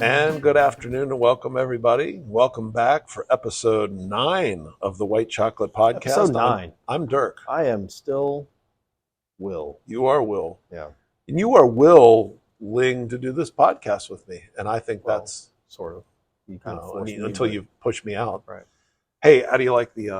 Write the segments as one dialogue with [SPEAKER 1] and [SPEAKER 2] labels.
[SPEAKER 1] And good afternoon and welcome everybody. Welcome back for episode 9 of the White Chocolate Podcast.
[SPEAKER 2] Episode 9.
[SPEAKER 1] I'm Dirk.
[SPEAKER 2] I am still Will.
[SPEAKER 1] You are Will.
[SPEAKER 2] Yeah.
[SPEAKER 1] And you are willing to do this podcast with me. And I think that's
[SPEAKER 2] sort of. You
[SPEAKER 1] I
[SPEAKER 2] kind
[SPEAKER 1] don't
[SPEAKER 2] of
[SPEAKER 1] know,
[SPEAKER 2] forced me,
[SPEAKER 1] until
[SPEAKER 2] but-
[SPEAKER 1] you push me out.
[SPEAKER 2] Right.
[SPEAKER 1] Hey, how do you like the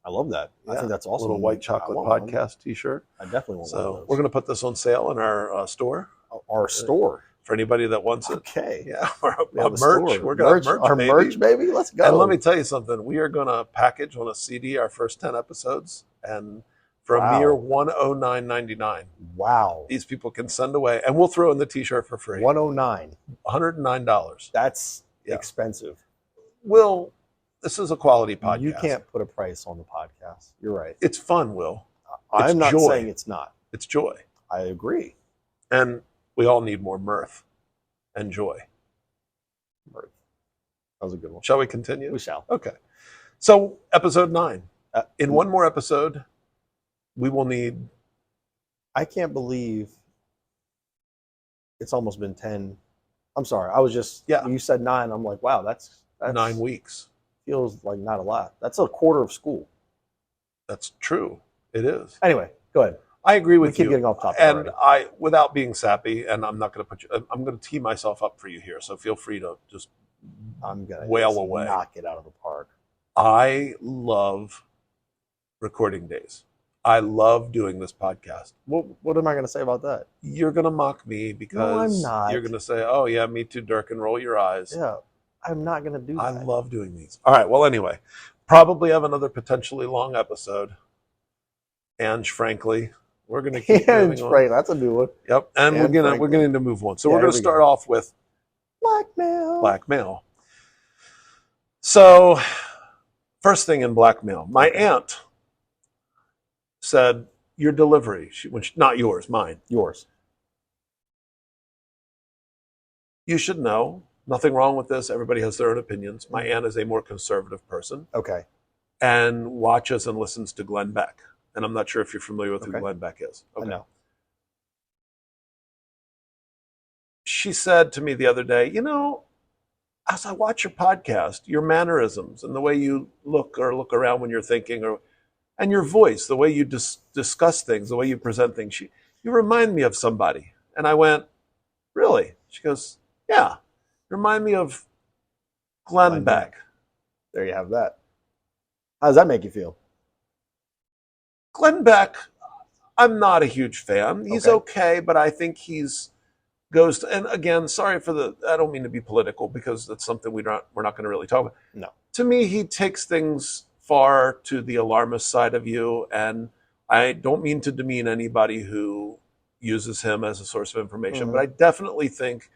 [SPEAKER 2] I love that. I think that's awesome.
[SPEAKER 1] little White Chocolate
[SPEAKER 2] I want one.
[SPEAKER 1] Podcast t-shirt?
[SPEAKER 2] I definitely want one
[SPEAKER 1] So
[SPEAKER 2] of
[SPEAKER 1] we're
[SPEAKER 2] those.
[SPEAKER 1] going to put this on sale in our store
[SPEAKER 2] Our store.
[SPEAKER 1] for anybody that wants it.
[SPEAKER 2] Okay.
[SPEAKER 1] Yeah,
[SPEAKER 2] We have a
[SPEAKER 1] merch.
[SPEAKER 2] store.
[SPEAKER 1] We're going to
[SPEAKER 2] Our
[SPEAKER 1] baby.
[SPEAKER 2] merch, baby. Let's go.
[SPEAKER 1] And let me tell you something. We are going to package on a CD our first 10 episodes, and for a mere $109.99,
[SPEAKER 2] Wow.
[SPEAKER 1] these people can send away, and we'll throw in the T-shirt for free.
[SPEAKER 2] 109.
[SPEAKER 1] $109.
[SPEAKER 2] That's
[SPEAKER 1] Yeah.
[SPEAKER 2] expensive.
[SPEAKER 1] Will, this is a quality podcast.
[SPEAKER 2] You can't put a price on the podcast. You're right.
[SPEAKER 1] It's fun, Will.
[SPEAKER 2] I'm not
[SPEAKER 1] joy.
[SPEAKER 2] saying it's not.
[SPEAKER 1] It's joy,
[SPEAKER 2] I agree.
[SPEAKER 1] and we all need more mirth and joy.
[SPEAKER 2] That was a good one.
[SPEAKER 1] Shall we continue?
[SPEAKER 2] We shall.
[SPEAKER 1] Okay. So, episode 9.
[SPEAKER 2] Uh,
[SPEAKER 1] In one more episode, we will need
[SPEAKER 2] I can't believe it's almost been 10. I'm sorry. I was just,
[SPEAKER 1] Yeah.
[SPEAKER 2] when you said 9, I'm like, wow, that's
[SPEAKER 1] 9 weeks.
[SPEAKER 2] Feels like not a lot. That's a quarter of school.
[SPEAKER 1] That's true. It is.
[SPEAKER 2] Anyway, go ahead.
[SPEAKER 1] I agree
[SPEAKER 2] We
[SPEAKER 1] with
[SPEAKER 2] keep
[SPEAKER 1] you.
[SPEAKER 2] getting off topic
[SPEAKER 1] And
[SPEAKER 2] already.
[SPEAKER 1] without being sappy, and I'm not going to put you, I'm going to tee myself up for you here. So feel free to just
[SPEAKER 2] I'm going to
[SPEAKER 1] wail away.
[SPEAKER 2] knock it out of the park.
[SPEAKER 1] I love recording days. I love doing this podcast.
[SPEAKER 2] What am I going to say about that?
[SPEAKER 1] You're going to mock me because
[SPEAKER 2] I'm not.
[SPEAKER 1] you're going to say, oh, yeah, me too, Dirk, and roll your eyes.
[SPEAKER 2] Yeah, I'm not going to do that.
[SPEAKER 1] I love doing these. All right. Well, anyway, probably have another potentially long episode. And frankly, we're going to keep moving on.
[SPEAKER 2] Right, that's a new one.
[SPEAKER 1] Yep. And
[SPEAKER 2] And
[SPEAKER 1] we're
[SPEAKER 2] frankly.
[SPEAKER 1] going to move on. So
[SPEAKER 2] Yeah,
[SPEAKER 1] we're going
[SPEAKER 2] here
[SPEAKER 1] to
[SPEAKER 2] we
[SPEAKER 1] start
[SPEAKER 2] go.
[SPEAKER 1] off with
[SPEAKER 2] Blackmail.
[SPEAKER 1] Blackmail. So, first thing in Blackmail, my aunt said, your delivery, not yours, mine.
[SPEAKER 2] Yours.
[SPEAKER 1] You should know, nothing wrong with this. Everybody has their own opinions. My aunt is a more conservative person
[SPEAKER 2] Okay.
[SPEAKER 1] and watches and listens to Glenn Beck. And I'm not sure if you're familiar with who
[SPEAKER 2] Okay.
[SPEAKER 1] Glenn Beck is.
[SPEAKER 2] I know.
[SPEAKER 1] She said to me the other day, as I watch your podcast, your mannerisms and the way you look around when you're thinking, and your voice, the way you discuss things, the way you present things, you remind me of somebody. And I went, really? She goes, yeah, you remind me of Glenn Beck.
[SPEAKER 2] There you have that. How does that make you feel?
[SPEAKER 1] Glenn Beck, I'm not a huge fan. He's okay, but I think and again, sorry for I don't mean to be political because that's something we're not going to really talk about.
[SPEAKER 2] No.
[SPEAKER 1] To me, he takes things far to the alarmist side of you, and I don't mean to demean anybody who uses him as a source of information, but I definitely think,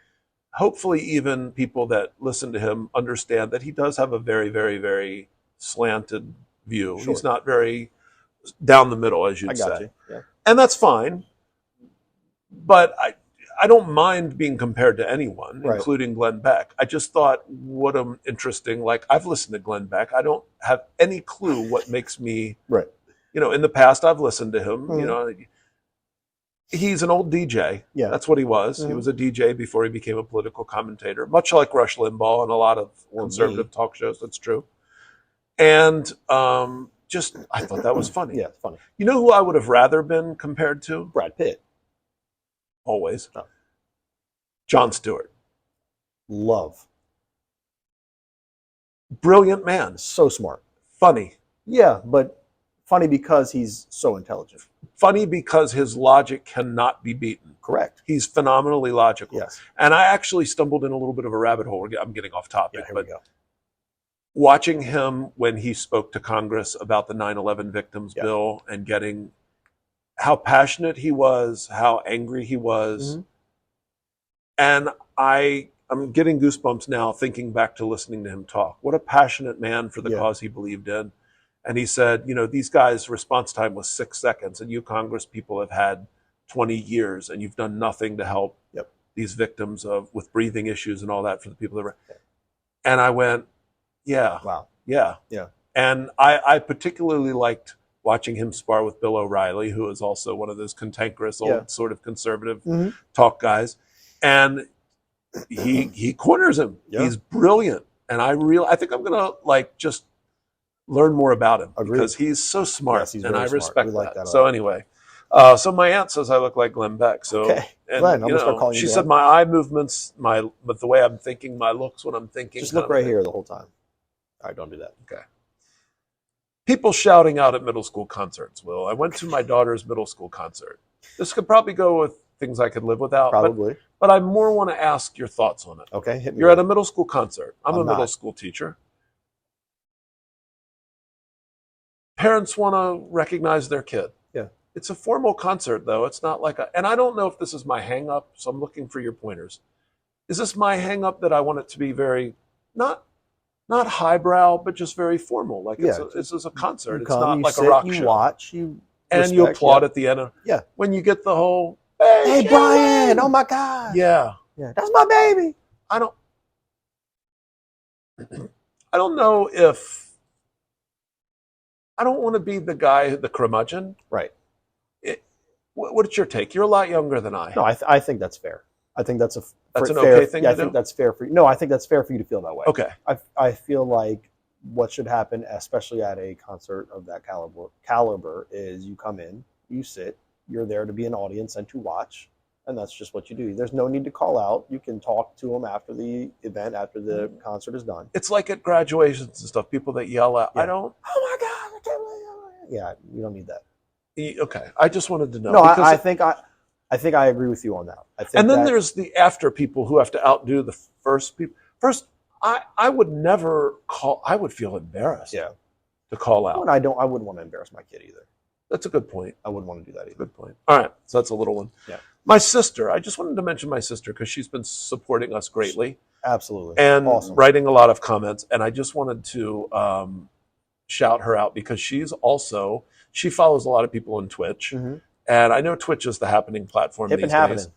[SPEAKER 1] hopefully even people that listen to him understand that he does have a very, very, very slanted view.
[SPEAKER 2] Sure.
[SPEAKER 1] He's not very down the middle, as you'd
[SPEAKER 2] I got
[SPEAKER 1] say.
[SPEAKER 2] you. Yeah.
[SPEAKER 1] And that's fine. But I don't mind being compared to anyone,
[SPEAKER 2] Right.
[SPEAKER 1] including Glenn Beck. I just thought, what an interesting, I've listened to Glenn Beck. I don't have any clue what makes me,
[SPEAKER 2] Right.
[SPEAKER 1] In the past, I've listened to him,
[SPEAKER 2] Mhm.
[SPEAKER 1] He's an old DJ.
[SPEAKER 2] Yeah.
[SPEAKER 1] That's what he was. He
[SPEAKER 2] Mhm.
[SPEAKER 1] was a DJ before he became a political commentator, much like Rush Limbaugh and a lot of conservative talk shows. That's true. And I thought that was funny.
[SPEAKER 2] Yeah, it's funny.
[SPEAKER 1] You know who I would have rather been compared to?
[SPEAKER 2] Brad Pitt.
[SPEAKER 1] Always.
[SPEAKER 2] Oh.
[SPEAKER 1] Jon Stewart.
[SPEAKER 2] Love.
[SPEAKER 1] Brilliant man.
[SPEAKER 2] So smart.
[SPEAKER 1] Funny.
[SPEAKER 2] Yeah, but funny because he's so intelligent.
[SPEAKER 1] Funny because his logic cannot be beaten.
[SPEAKER 2] Correct.
[SPEAKER 1] He's phenomenally logical.
[SPEAKER 2] Yes.
[SPEAKER 1] And I actually stumbled in a little bit of a rabbit hole. I'm getting off topic.
[SPEAKER 2] Yeah, here
[SPEAKER 1] but
[SPEAKER 2] we go.
[SPEAKER 1] watching him when he spoke to Congress about the 9/11 victims bill and getting how passionate he was, how angry he was.
[SPEAKER 2] Mhm.
[SPEAKER 1] And I'm getting goosebumps now thinking back to listening to him talk. What a passionate man for the cause he believed in. And he said, these guys' response time was 6 seconds, and you Congress people have had 20 years, and you've done nothing to help these victims with breathing issues and all that for the people that were. And I went, yeah.
[SPEAKER 2] Wow.
[SPEAKER 1] Yeah.
[SPEAKER 2] Yeah.
[SPEAKER 1] And I particularly liked watching him spar with Bill O'Reilly, who is also one of those cantankerous old sort of conservative talk guys. And he corners him.
[SPEAKER 2] Yeah.
[SPEAKER 1] He's brilliant, and I think I'm gonna like just learn more about him.
[SPEAKER 2] Agreed.
[SPEAKER 1] Because he's so smart,
[SPEAKER 2] Yes, he's
[SPEAKER 1] and
[SPEAKER 2] very
[SPEAKER 1] I
[SPEAKER 2] smart.
[SPEAKER 1] respect
[SPEAKER 2] We like that a
[SPEAKER 1] So
[SPEAKER 2] lot.
[SPEAKER 1] anyway, so my aunt says I look like Glenn Beck. So
[SPEAKER 2] Okay.
[SPEAKER 1] and
[SPEAKER 2] Glenn, I'm
[SPEAKER 1] you
[SPEAKER 2] gonna start
[SPEAKER 1] know,
[SPEAKER 2] calling you
[SPEAKER 1] she
[SPEAKER 2] Dan.
[SPEAKER 1] said my eye movements, but the way I'm thinking, my looks, what I'm thinking.
[SPEAKER 2] Just look right here the whole time. All right, don't do that.
[SPEAKER 1] Okay. People shouting out at middle school concerts. Will, I went to my daughter's middle school concert. This could probably go with things I could live without.
[SPEAKER 2] Probably.
[SPEAKER 1] But I more want to ask your thoughts on it.
[SPEAKER 2] Okay, hit me.
[SPEAKER 1] You're at a middle school concert. I'm a middle
[SPEAKER 2] not.
[SPEAKER 1] school teacher. Parents want to recognize their kid.
[SPEAKER 2] Yeah.
[SPEAKER 1] It's a formal concert, though. It's not like and I don't know if this is my hang up, so I'm looking for your pointers. Is this my hang up that I want it to be very, not highbrow, but just very formal? Like this is a concert. It's not like a rock show.
[SPEAKER 2] You watch, you
[SPEAKER 1] and you applaud at the end.
[SPEAKER 2] Yeah.
[SPEAKER 1] When you get the whole,
[SPEAKER 2] hey Brian, oh my God.
[SPEAKER 1] Yeah.
[SPEAKER 2] Yeah, that's my baby.
[SPEAKER 1] I don't know if I don't want to be the guy, the curmudgeon.
[SPEAKER 2] Right.
[SPEAKER 1] What's your take? You're a lot younger than I.
[SPEAKER 2] No, I think that's fair. I think that's an
[SPEAKER 1] fair,
[SPEAKER 2] okay
[SPEAKER 1] thing
[SPEAKER 2] to
[SPEAKER 1] do?
[SPEAKER 2] I think that's fair for you. No, I think that's fair for you to feel that way.
[SPEAKER 1] Okay.
[SPEAKER 2] I feel like what should happen, especially at a concert of that caliber, is you come in, you sit, you're there to be an audience and to watch, and that's just what you do. There's no need to call out. You can talk to them after the event, after the concert is done.
[SPEAKER 1] It's like at graduations and stuff, people that yell out,
[SPEAKER 2] Yeah.
[SPEAKER 1] I don't,
[SPEAKER 2] oh my God, I can't believe it. Yeah, you don't need that.
[SPEAKER 1] Okay. I just wanted to know.
[SPEAKER 2] No, I think I agree with you on that. I think
[SPEAKER 1] and then there's the after people who have to outdo the first people. First, I would never call, I would feel embarrassed to call out.
[SPEAKER 2] Well, I wouldn't want to embarrass my kid either.
[SPEAKER 1] That's a good point.
[SPEAKER 2] I wouldn't want to do that either.
[SPEAKER 1] Good point. All right. So that's a little one.
[SPEAKER 2] Yeah.
[SPEAKER 1] My sister, I just wanted to mention my sister because she's been supporting us greatly.
[SPEAKER 2] Absolutely.
[SPEAKER 1] And
[SPEAKER 2] awesome.
[SPEAKER 1] Writing a lot of comments. And I just wanted to shout her out because she follows a lot of people on Twitch.
[SPEAKER 2] Mm-hmm.
[SPEAKER 1] And I know Twitch is the happening platform these days.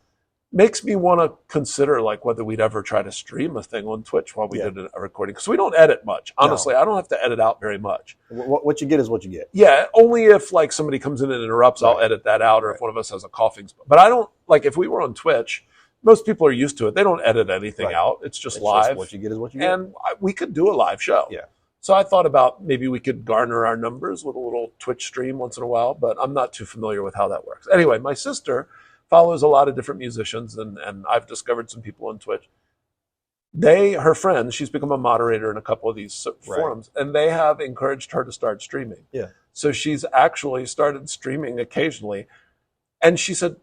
[SPEAKER 1] Makes me want to consider like whether we'd ever try to stream a thing on Twitch while we did a recording. Because we don't edit much. Honestly, I don't have to edit out very much.
[SPEAKER 2] What you get is what you get.
[SPEAKER 1] Yeah, only if like somebody comes in and interrupts, I'll edit that out, or if one of us has a coughing spot. But I don't, like if we were on Twitch, most people are used to it. They don't edit anything out. It's just live.
[SPEAKER 2] Just what you get is what you get.
[SPEAKER 1] And we could do a live show.
[SPEAKER 2] Yeah.
[SPEAKER 1] So I thought about maybe we could garner our numbers with a little Twitch stream once in a while, but I'm not too familiar with how that works. Anyway, my sister follows a lot of different musicians, and I've discovered some people on Twitch. Her friends, she's become a moderator in a couple of these forums, and they have encouraged her to start streaming.
[SPEAKER 2] Yeah.
[SPEAKER 1] So she's actually started streaming occasionally. And she said,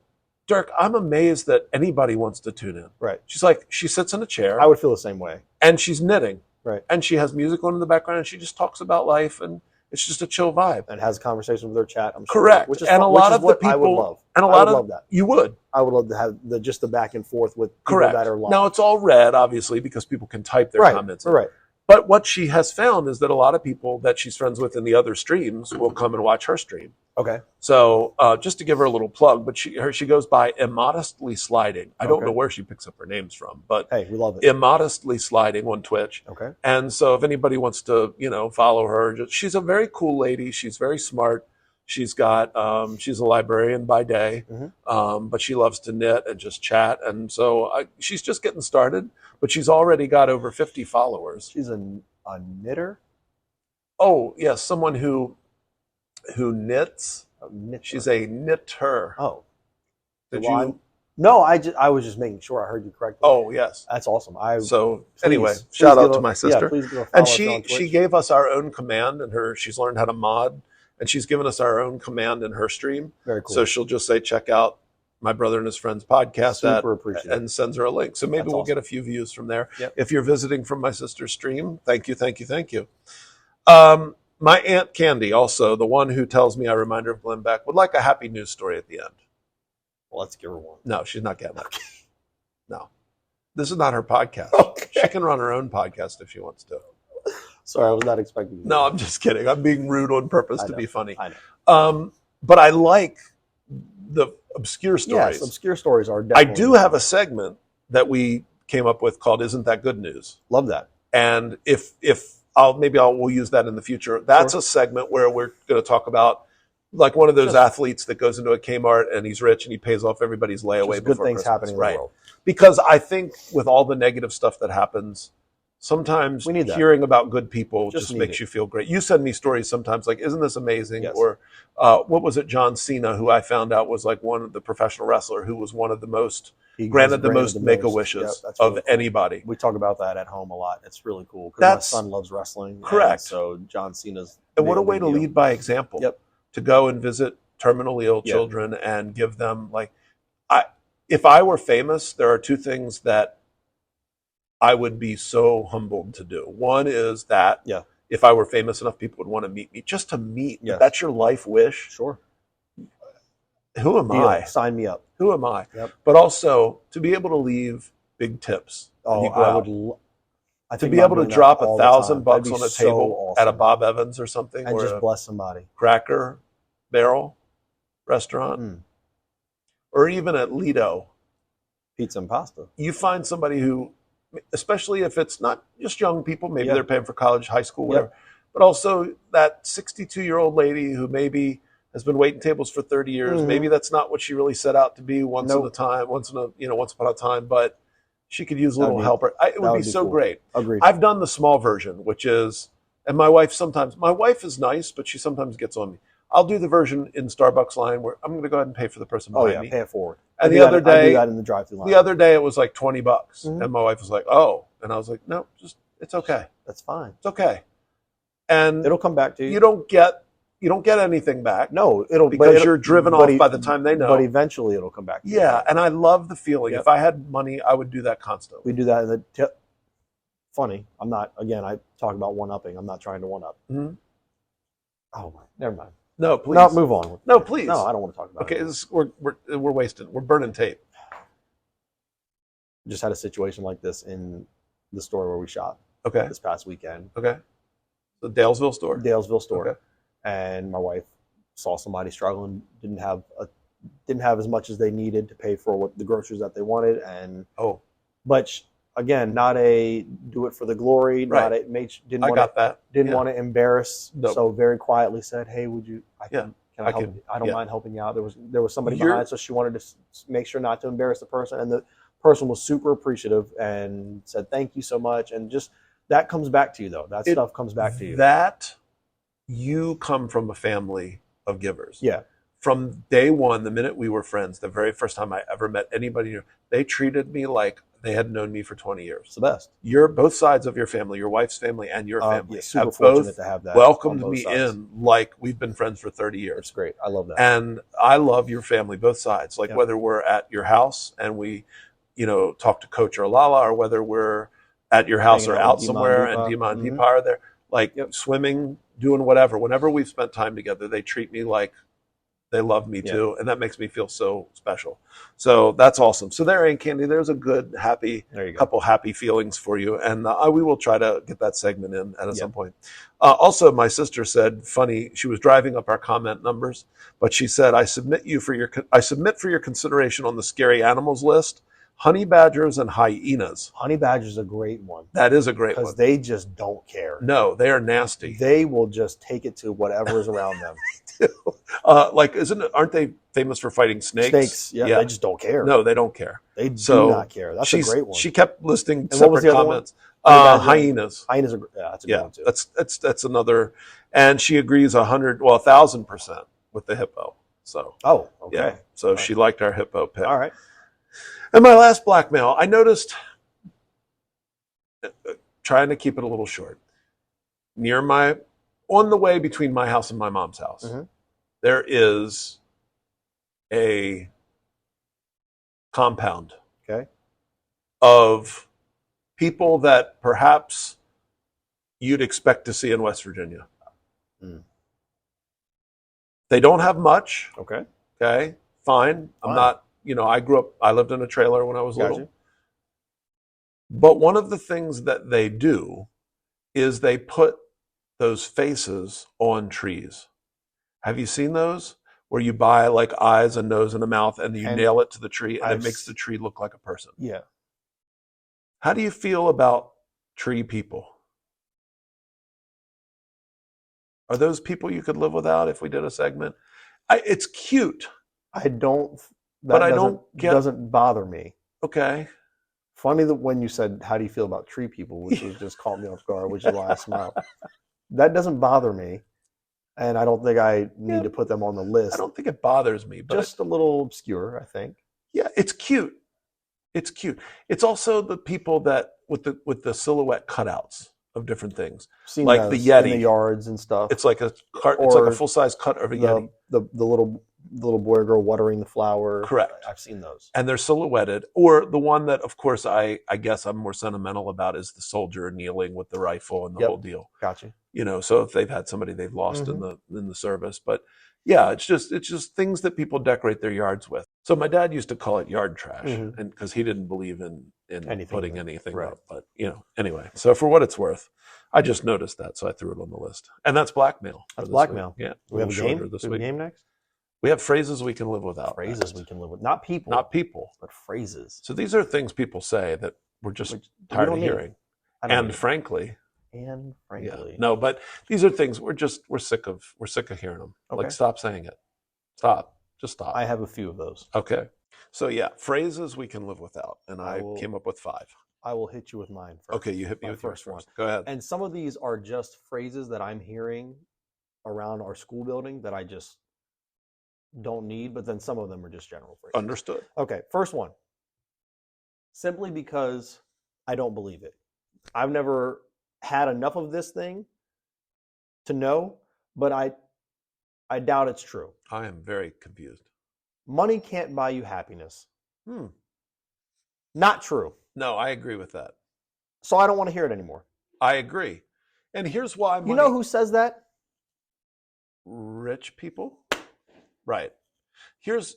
[SPEAKER 1] Dirk, I'm amazed that anybody wants to tune in.
[SPEAKER 2] Right.
[SPEAKER 1] She's like, she sits in a chair.
[SPEAKER 2] I would feel the same way.
[SPEAKER 1] And she's knitting.
[SPEAKER 2] Right.
[SPEAKER 1] And she has music on in the background, and she just talks about life, and it's just a chill vibe.
[SPEAKER 2] And has a conversation with her chat. I'm sure.
[SPEAKER 1] Correct.
[SPEAKER 2] Which is
[SPEAKER 1] and
[SPEAKER 2] fun,
[SPEAKER 1] a lot of the people,
[SPEAKER 2] I would love.
[SPEAKER 1] And a lot of that. You would.
[SPEAKER 2] I would love to have just the back and forth with people
[SPEAKER 1] Correct.
[SPEAKER 2] that are live.
[SPEAKER 1] Now it's all read, obviously, because people can type their comments in.
[SPEAKER 2] Right.
[SPEAKER 1] But what she has found is that a lot of people that she's friends with in the other streams will come and watch her stream.
[SPEAKER 2] Okay.
[SPEAKER 1] So just to give her a little plug, but she goes by Immodestly Sliding. I don't know where she picks up her names from, but
[SPEAKER 2] hey, we love it.
[SPEAKER 1] Immodestly Sliding on Twitch.
[SPEAKER 2] Okay.
[SPEAKER 1] And so if anybody wants to, follow her, she's a very cool lady. She's very smart. She's got she's a librarian by day, but she loves to knit and just chat. And so she's just getting started, but she's already got over 50 followers.
[SPEAKER 2] She's a knitter.
[SPEAKER 1] Oh yes, someone who knits. She's a knitter.
[SPEAKER 2] Oh,
[SPEAKER 1] did you?
[SPEAKER 2] No, I was just making sure I heard you correctly.
[SPEAKER 1] Oh yes,
[SPEAKER 2] that's awesome.
[SPEAKER 1] Anyway, shout out to my sister.
[SPEAKER 2] Yeah, please go
[SPEAKER 1] and she gave us our own command, and she's learned how to mod, and she's given us our own command in her stream.
[SPEAKER 2] Very cool.
[SPEAKER 1] So she'll just say, check out my brother and his friends podcast.
[SPEAKER 2] Super appreciate it.
[SPEAKER 1] And sends her a link. So maybe we'll get a few views from there.
[SPEAKER 2] Yep.
[SPEAKER 1] If you're visiting from my sister's stream, thank you. My Aunt Candy, also the one who tells me I remind her of Glenn Beck, would like a happy news story at the end.
[SPEAKER 2] Well, let's give her one.
[SPEAKER 1] No, she's not getting it. No, this is not her podcast.
[SPEAKER 2] Okay.
[SPEAKER 1] She can run her own podcast if she wants to.
[SPEAKER 2] Sorry, I was not expecting you.
[SPEAKER 1] No, I'm just kidding. I'm being rude on purpose to be funny.
[SPEAKER 2] I know.
[SPEAKER 1] But I like the obscure stories.
[SPEAKER 2] Yes, obscure stories are definitely.
[SPEAKER 1] I do have a segment that we came up with called "Isn't That Good News?"
[SPEAKER 2] Love that.
[SPEAKER 1] And if we'll use that in the future. That's a segment where we're going to talk about like one of those
[SPEAKER 2] Just-
[SPEAKER 1] athletes that goes into a Kmart and he's rich and he pays off everybody's layaway
[SPEAKER 2] Just good
[SPEAKER 1] before
[SPEAKER 2] things
[SPEAKER 1] Christmas.
[SPEAKER 2] happening in
[SPEAKER 1] Right.
[SPEAKER 2] the world.
[SPEAKER 1] Because I think with all the negative stuff that happens, sometimes
[SPEAKER 2] We need that.
[SPEAKER 1] hearing about good people
[SPEAKER 2] Just
[SPEAKER 1] just
[SPEAKER 2] need
[SPEAKER 1] makes
[SPEAKER 2] it.
[SPEAKER 1] you feel great. You send me stories sometimes like, isn't this amazing?
[SPEAKER 2] Yes.
[SPEAKER 1] Or what was it, John Cena, who I found out was like one of the professional wrestler who was one of the most,
[SPEAKER 2] He
[SPEAKER 1] granted
[SPEAKER 2] was
[SPEAKER 1] the most
[SPEAKER 2] Yep,
[SPEAKER 1] Make-A-Wishes
[SPEAKER 2] that's
[SPEAKER 1] of
[SPEAKER 2] really cool.
[SPEAKER 1] anybody.
[SPEAKER 2] We talk about that at home a lot. It's really cool because my
[SPEAKER 1] That's-
[SPEAKER 2] son loves wrestling.
[SPEAKER 1] Correct.
[SPEAKER 2] And so John Cena's.
[SPEAKER 1] And what a
[SPEAKER 2] big
[SPEAKER 1] way to
[SPEAKER 2] deal.
[SPEAKER 1] lead by example.
[SPEAKER 2] Yep.
[SPEAKER 1] To go and visit terminally ill
[SPEAKER 2] Yeah.
[SPEAKER 1] children and give them if I were famous, there are two things that I would be so humbled to do. One is that if I were famous enough, people would want to meet me, just to meet.
[SPEAKER 2] Yes.
[SPEAKER 1] If that's your life wish.
[SPEAKER 2] Sure.
[SPEAKER 1] Who am I?
[SPEAKER 2] Sign me up.
[SPEAKER 1] Who am I?
[SPEAKER 2] Yep.
[SPEAKER 1] But also to be able to leave big tips.
[SPEAKER 2] Oh, I would. I
[SPEAKER 1] To
[SPEAKER 2] think
[SPEAKER 1] be
[SPEAKER 2] about
[SPEAKER 1] able to
[SPEAKER 2] doing that
[SPEAKER 1] drop
[SPEAKER 2] all the time.
[SPEAKER 1] $1,000
[SPEAKER 2] That'd be
[SPEAKER 1] on a
[SPEAKER 2] so
[SPEAKER 1] table
[SPEAKER 2] awesome.
[SPEAKER 1] at a Bob Evans or something,
[SPEAKER 2] and
[SPEAKER 1] or
[SPEAKER 2] just
[SPEAKER 1] a
[SPEAKER 2] bless somebody.
[SPEAKER 1] Cracker Barrel restaurant, or even at Lido.
[SPEAKER 2] Pizza and pasta.
[SPEAKER 1] You find somebody who, especially if it's not just young people, maybe they're paying for college, high school, whatever, but also that 62-year-old lady who maybe has been waiting tables for 30 years. Maybe that's not what she really set out to be once upon a time, but she could use a little help. It would be so
[SPEAKER 2] cool.
[SPEAKER 1] great.
[SPEAKER 2] Agreed.
[SPEAKER 1] I've done the small version, which is, and my wife is nice, but she sometimes gets on me. I'll do the version in Starbucks line where I'm going to go ahead and pay for the person behind me.
[SPEAKER 2] Pay it forward.
[SPEAKER 1] And
[SPEAKER 2] I do that in the drive-through line.
[SPEAKER 1] The other day it was like $20, and my wife was like, "Oh," and I was like, "No, it's okay.
[SPEAKER 2] That's fine.
[SPEAKER 1] It's okay." And
[SPEAKER 2] it'll come back to you.
[SPEAKER 1] You don't get anything back.
[SPEAKER 2] No,
[SPEAKER 1] you're driven off by the time they know.
[SPEAKER 2] But eventually it'll come back to you.
[SPEAKER 1] Yeah, and I love the feeling. Yep. If I had money, I would do that constantly.
[SPEAKER 2] We do that in the funny. I'm not, again, I talk about one-upping. I'm not trying to one-up.
[SPEAKER 1] Mm-hmm.
[SPEAKER 2] Oh, never mind.
[SPEAKER 1] No, please.
[SPEAKER 2] No, move on.
[SPEAKER 1] No, please.
[SPEAKER 2] No, I don't want to talk about it.
[SPEAKER 1] Okay, we're wasting. We're burning tape.
[SPEAKER 2] Just had a situation like this in the store where we shop.
[SPEAKER 1] Okay.
[SPEAKER 2] This past weekend.
[SPEAKER 1] Okay. The Dalesville store.
[SPEAKER 2] Dalesville store.
[SPEAKER 1] Okay.
[SPEAKER 2] And my wife saw somebody struggling, didn't have as much as they needed to pay for what the groceries that they wanted, but again, not a do it for the glory.
[SPEAKER 1] Right.
[SPEAKER 2] Didn't want to embarrass. Nope. So very quietly said, "Hey, would you? Can I help? I don't mind helping you out." There was somebody behind, so she wanted to make sure not to embarrass the person, and the person was super appreciative and said, "Thank you so much." And just that comes back to you, though. That stuff comes back to you.
[SPEAKER 1] That you come from a family of givers.
[SPEAKER 2] Yeah.
[SPEAKER 1] From day one, the minute we were friends, the very first time I ever met anybody, they treated me like they had known me for 20 years.
[SPEAKER 2] It's the best.
[SPEAKER 1] Both sides of your family, your wife's family and your family,
[SPEAKER 2] super fortunate to have that.
[SPEAKER 1] Welcomed me in like we've been friends for 30 years.
[SPEAKER 2] It's great. I love that.
[SPEAKER 1] And I love your family, both sides. Like whether we're at your house and we, talk to Coach or Lala, or whether we're at your house or out somewhere and Dima and Deepa are there, swimming, doing whatever. Whenever we've spent time together, they treat me like they love me too, and that makes me feel so special. So that's awesome. So there, Aunt Candy, there's a good, couple happy feelings for you, and we will try to get that segment in at some point. Also, my sister said, funny, she was driving up our comment numbers, but she said, I submit for your consideration on the scary animals list, honey badgers and hyenas.
[SPEAKER 2] Honey badgers is a great one.
[SPEAKER 1] That is a great one.
[SPEAKER 2] Because they just don't care.
[SPEAKER 1] No, they are nasty.
[SPEAKER 2] They will just take it to whatever is around them.
[SPEAKER 1] Aren't they famous for fighting snakes?
[SPEAKER 2] Snakes, yeah. They just don't care.
[SPEAKER 1] No, they don't care.
[SPEAKER 2] They do not care. That's a great one.
[SPEAKER 1] She kept listing separate comments. Hyenas.
[SPEAKER 2] Hyenas that's a good one too.
[SPEAKER 1] That's another, and she agrees 1,000% with the hippo. So.
[SPEAKER 2] Oh, okay.
[SPEAKER 1] Yeah. So she liked our hippo pick.
[SPEAKER 2] All right.
[SPEAKER 1] And my last blackmail, I noticed, trying to keep it a little short, on the way between my house and my mom's house, there is a compound of people that perhaps you'd expect to see in West Virginia. They don't have much. Okay. Fine. I'm not, I lived in a trailer when I was little. But one of the things that they do is they put those faces on trees. Have you seen those? Where you buy like eyes, a nose, and a mouth, and you nail it to the tree, and it makes the tree look like a person.
[SPEAKER 2] Yeah.
[SPEAKER 1] How do you feel about tree people? Are those people you could live without if we did a segment? It's cute,
[SPEAKER 2] I don't.
[SPEAKER 1] but
[SPEAKER 2] That
[SPEAKER 1] I
[SPEAKER 2] doesn't
[SPEAKER 1] don't get.
[SPEAKER 2] doesn't bother me.
[SPEAKER 1] Okay.
[SPEAKER 2] Funny that when you said, "How do you feel about tree people?" which was just caught me off guard, which is why I smiled. That doesn't bother me, and I don't think I
[SPEAKER 1] Yeah,
[SPEAKER 2] need to put them on the
[SPEAKER 1] I
[SPEAKER 2] list.
[SPEAKER 1] don't think it bothers me, but
[SPEAKER 2] Just a little obscure, I think.
[SPEAKER 1] yeah, it's cute. It's cute. It's also the people that with the silhouette cutouts of different things,
[SPEAKER 2] Seen
[SPEAKER 1] like the
[SPEAKER 2] those in the
[SPEAKER 1] Yeti.
[SPEAKER 2] yards and stuff.
[SPEAKER 1] It's like a
[SPEAKER 2] Or
[SPEAKER 1] full size cut of a Yeti.
[SPEAKER 2] the little boy or girl watering the flower.
[SPEAKER 1] Correct.
[SPEAKER 2] I've seen those.
[SPEAKER 1] And they're silhouetted. Or the one that, of course, I guess I'm more sentimental about is the soldier kneeling with the rifle and the whole deal.
[SPEAKER 2] Gotcha.
[SPEAKER 1] So if they've had somebody they've lost in the service, but yeah, it's just things that people decorate their yards with. So my dad used to call it yard trash, and because he didn't believe in putting anything up. But anyway. So for what it's worth, I just noticed that, so I threw it on the list. And that's Blackmail.
[SPEAKER 2] That's Blackmail.
[SPEAKER 1] Yeah,
[SPEAKER 2] we have a game
[SPEAKER 1] this
[SPEAKER 2] week. We have a game next.
[SPEAKER 1] We have phrases we can live without.
[SPEAKER 2] Phrases we can live with, not people,
[SPEAKER 1] but
[SPEAKER 2] phrases.
[SPEAKER 1] So these are things people say that we're just tired of hearing, and frankly. Yeah. No, but these are things we're sick of hearing them. Okay. Like, stop saying it. Just stop.
[SPEAKER 2] I have a few of those.
[SPEAKER 1] Okay. So yeah, phrases we can live without, and I came up with 5.
[SPEAKER 2] I will hit you with mine first.
[SPEAKER 1] Okay, you hit me with first one. Go ahead.
[SPEAKER 2] And some of these are just phrases that I'm hearing around our school building that I just don't need, but then some of them are just general phrases.
[SPEAKER 1] Understood.
[SPEAKER 2] Okay, first one. Simply because I don't believe it. I've never had enough of this thing to know, but I doubt it's true.
[SPEAKER 1] I am very confused.
[SPEAKER 2] Money can't buy you happiness. Not true.
[SPEAKER 1] No, I agree with that.
[SPEAKER 2] So I don't want to hear it anymore.
[SPEAKER 1] I agree. And here's why.
[SPEAKER 2] You know who says that?
[SPEAKER 1] Rich people. Right. Here's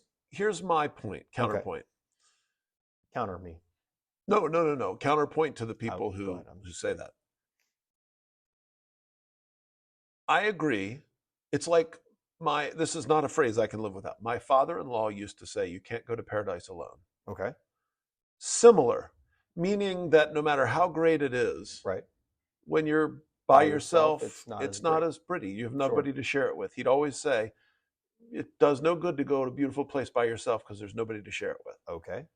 [SPEAKER 1] my point. Counterpoint.
[SPEAKER 2] Okay. Counter me.
[SPEAKER 1] No. Counterpoint to the people who say that. I agree. It's like this is not a phrase I can live without. My father-in-law used to say, "You can't go to paradise alone."
[SPEAKER 2] Okay.
[SPEAKER 1] Similar, meaning that no matter how great it is,
[SPEAKER 2] right,
[SPEAKER 1] when you're by yourself,
[SPEAKER 2] it's
[SPEAKER 1] not as pretty. You have nobody to share it with. He'd always say, it does no good to go to a beautiful place by yourself because there's nobody to share it with.
[SPEAKER 2] Okay.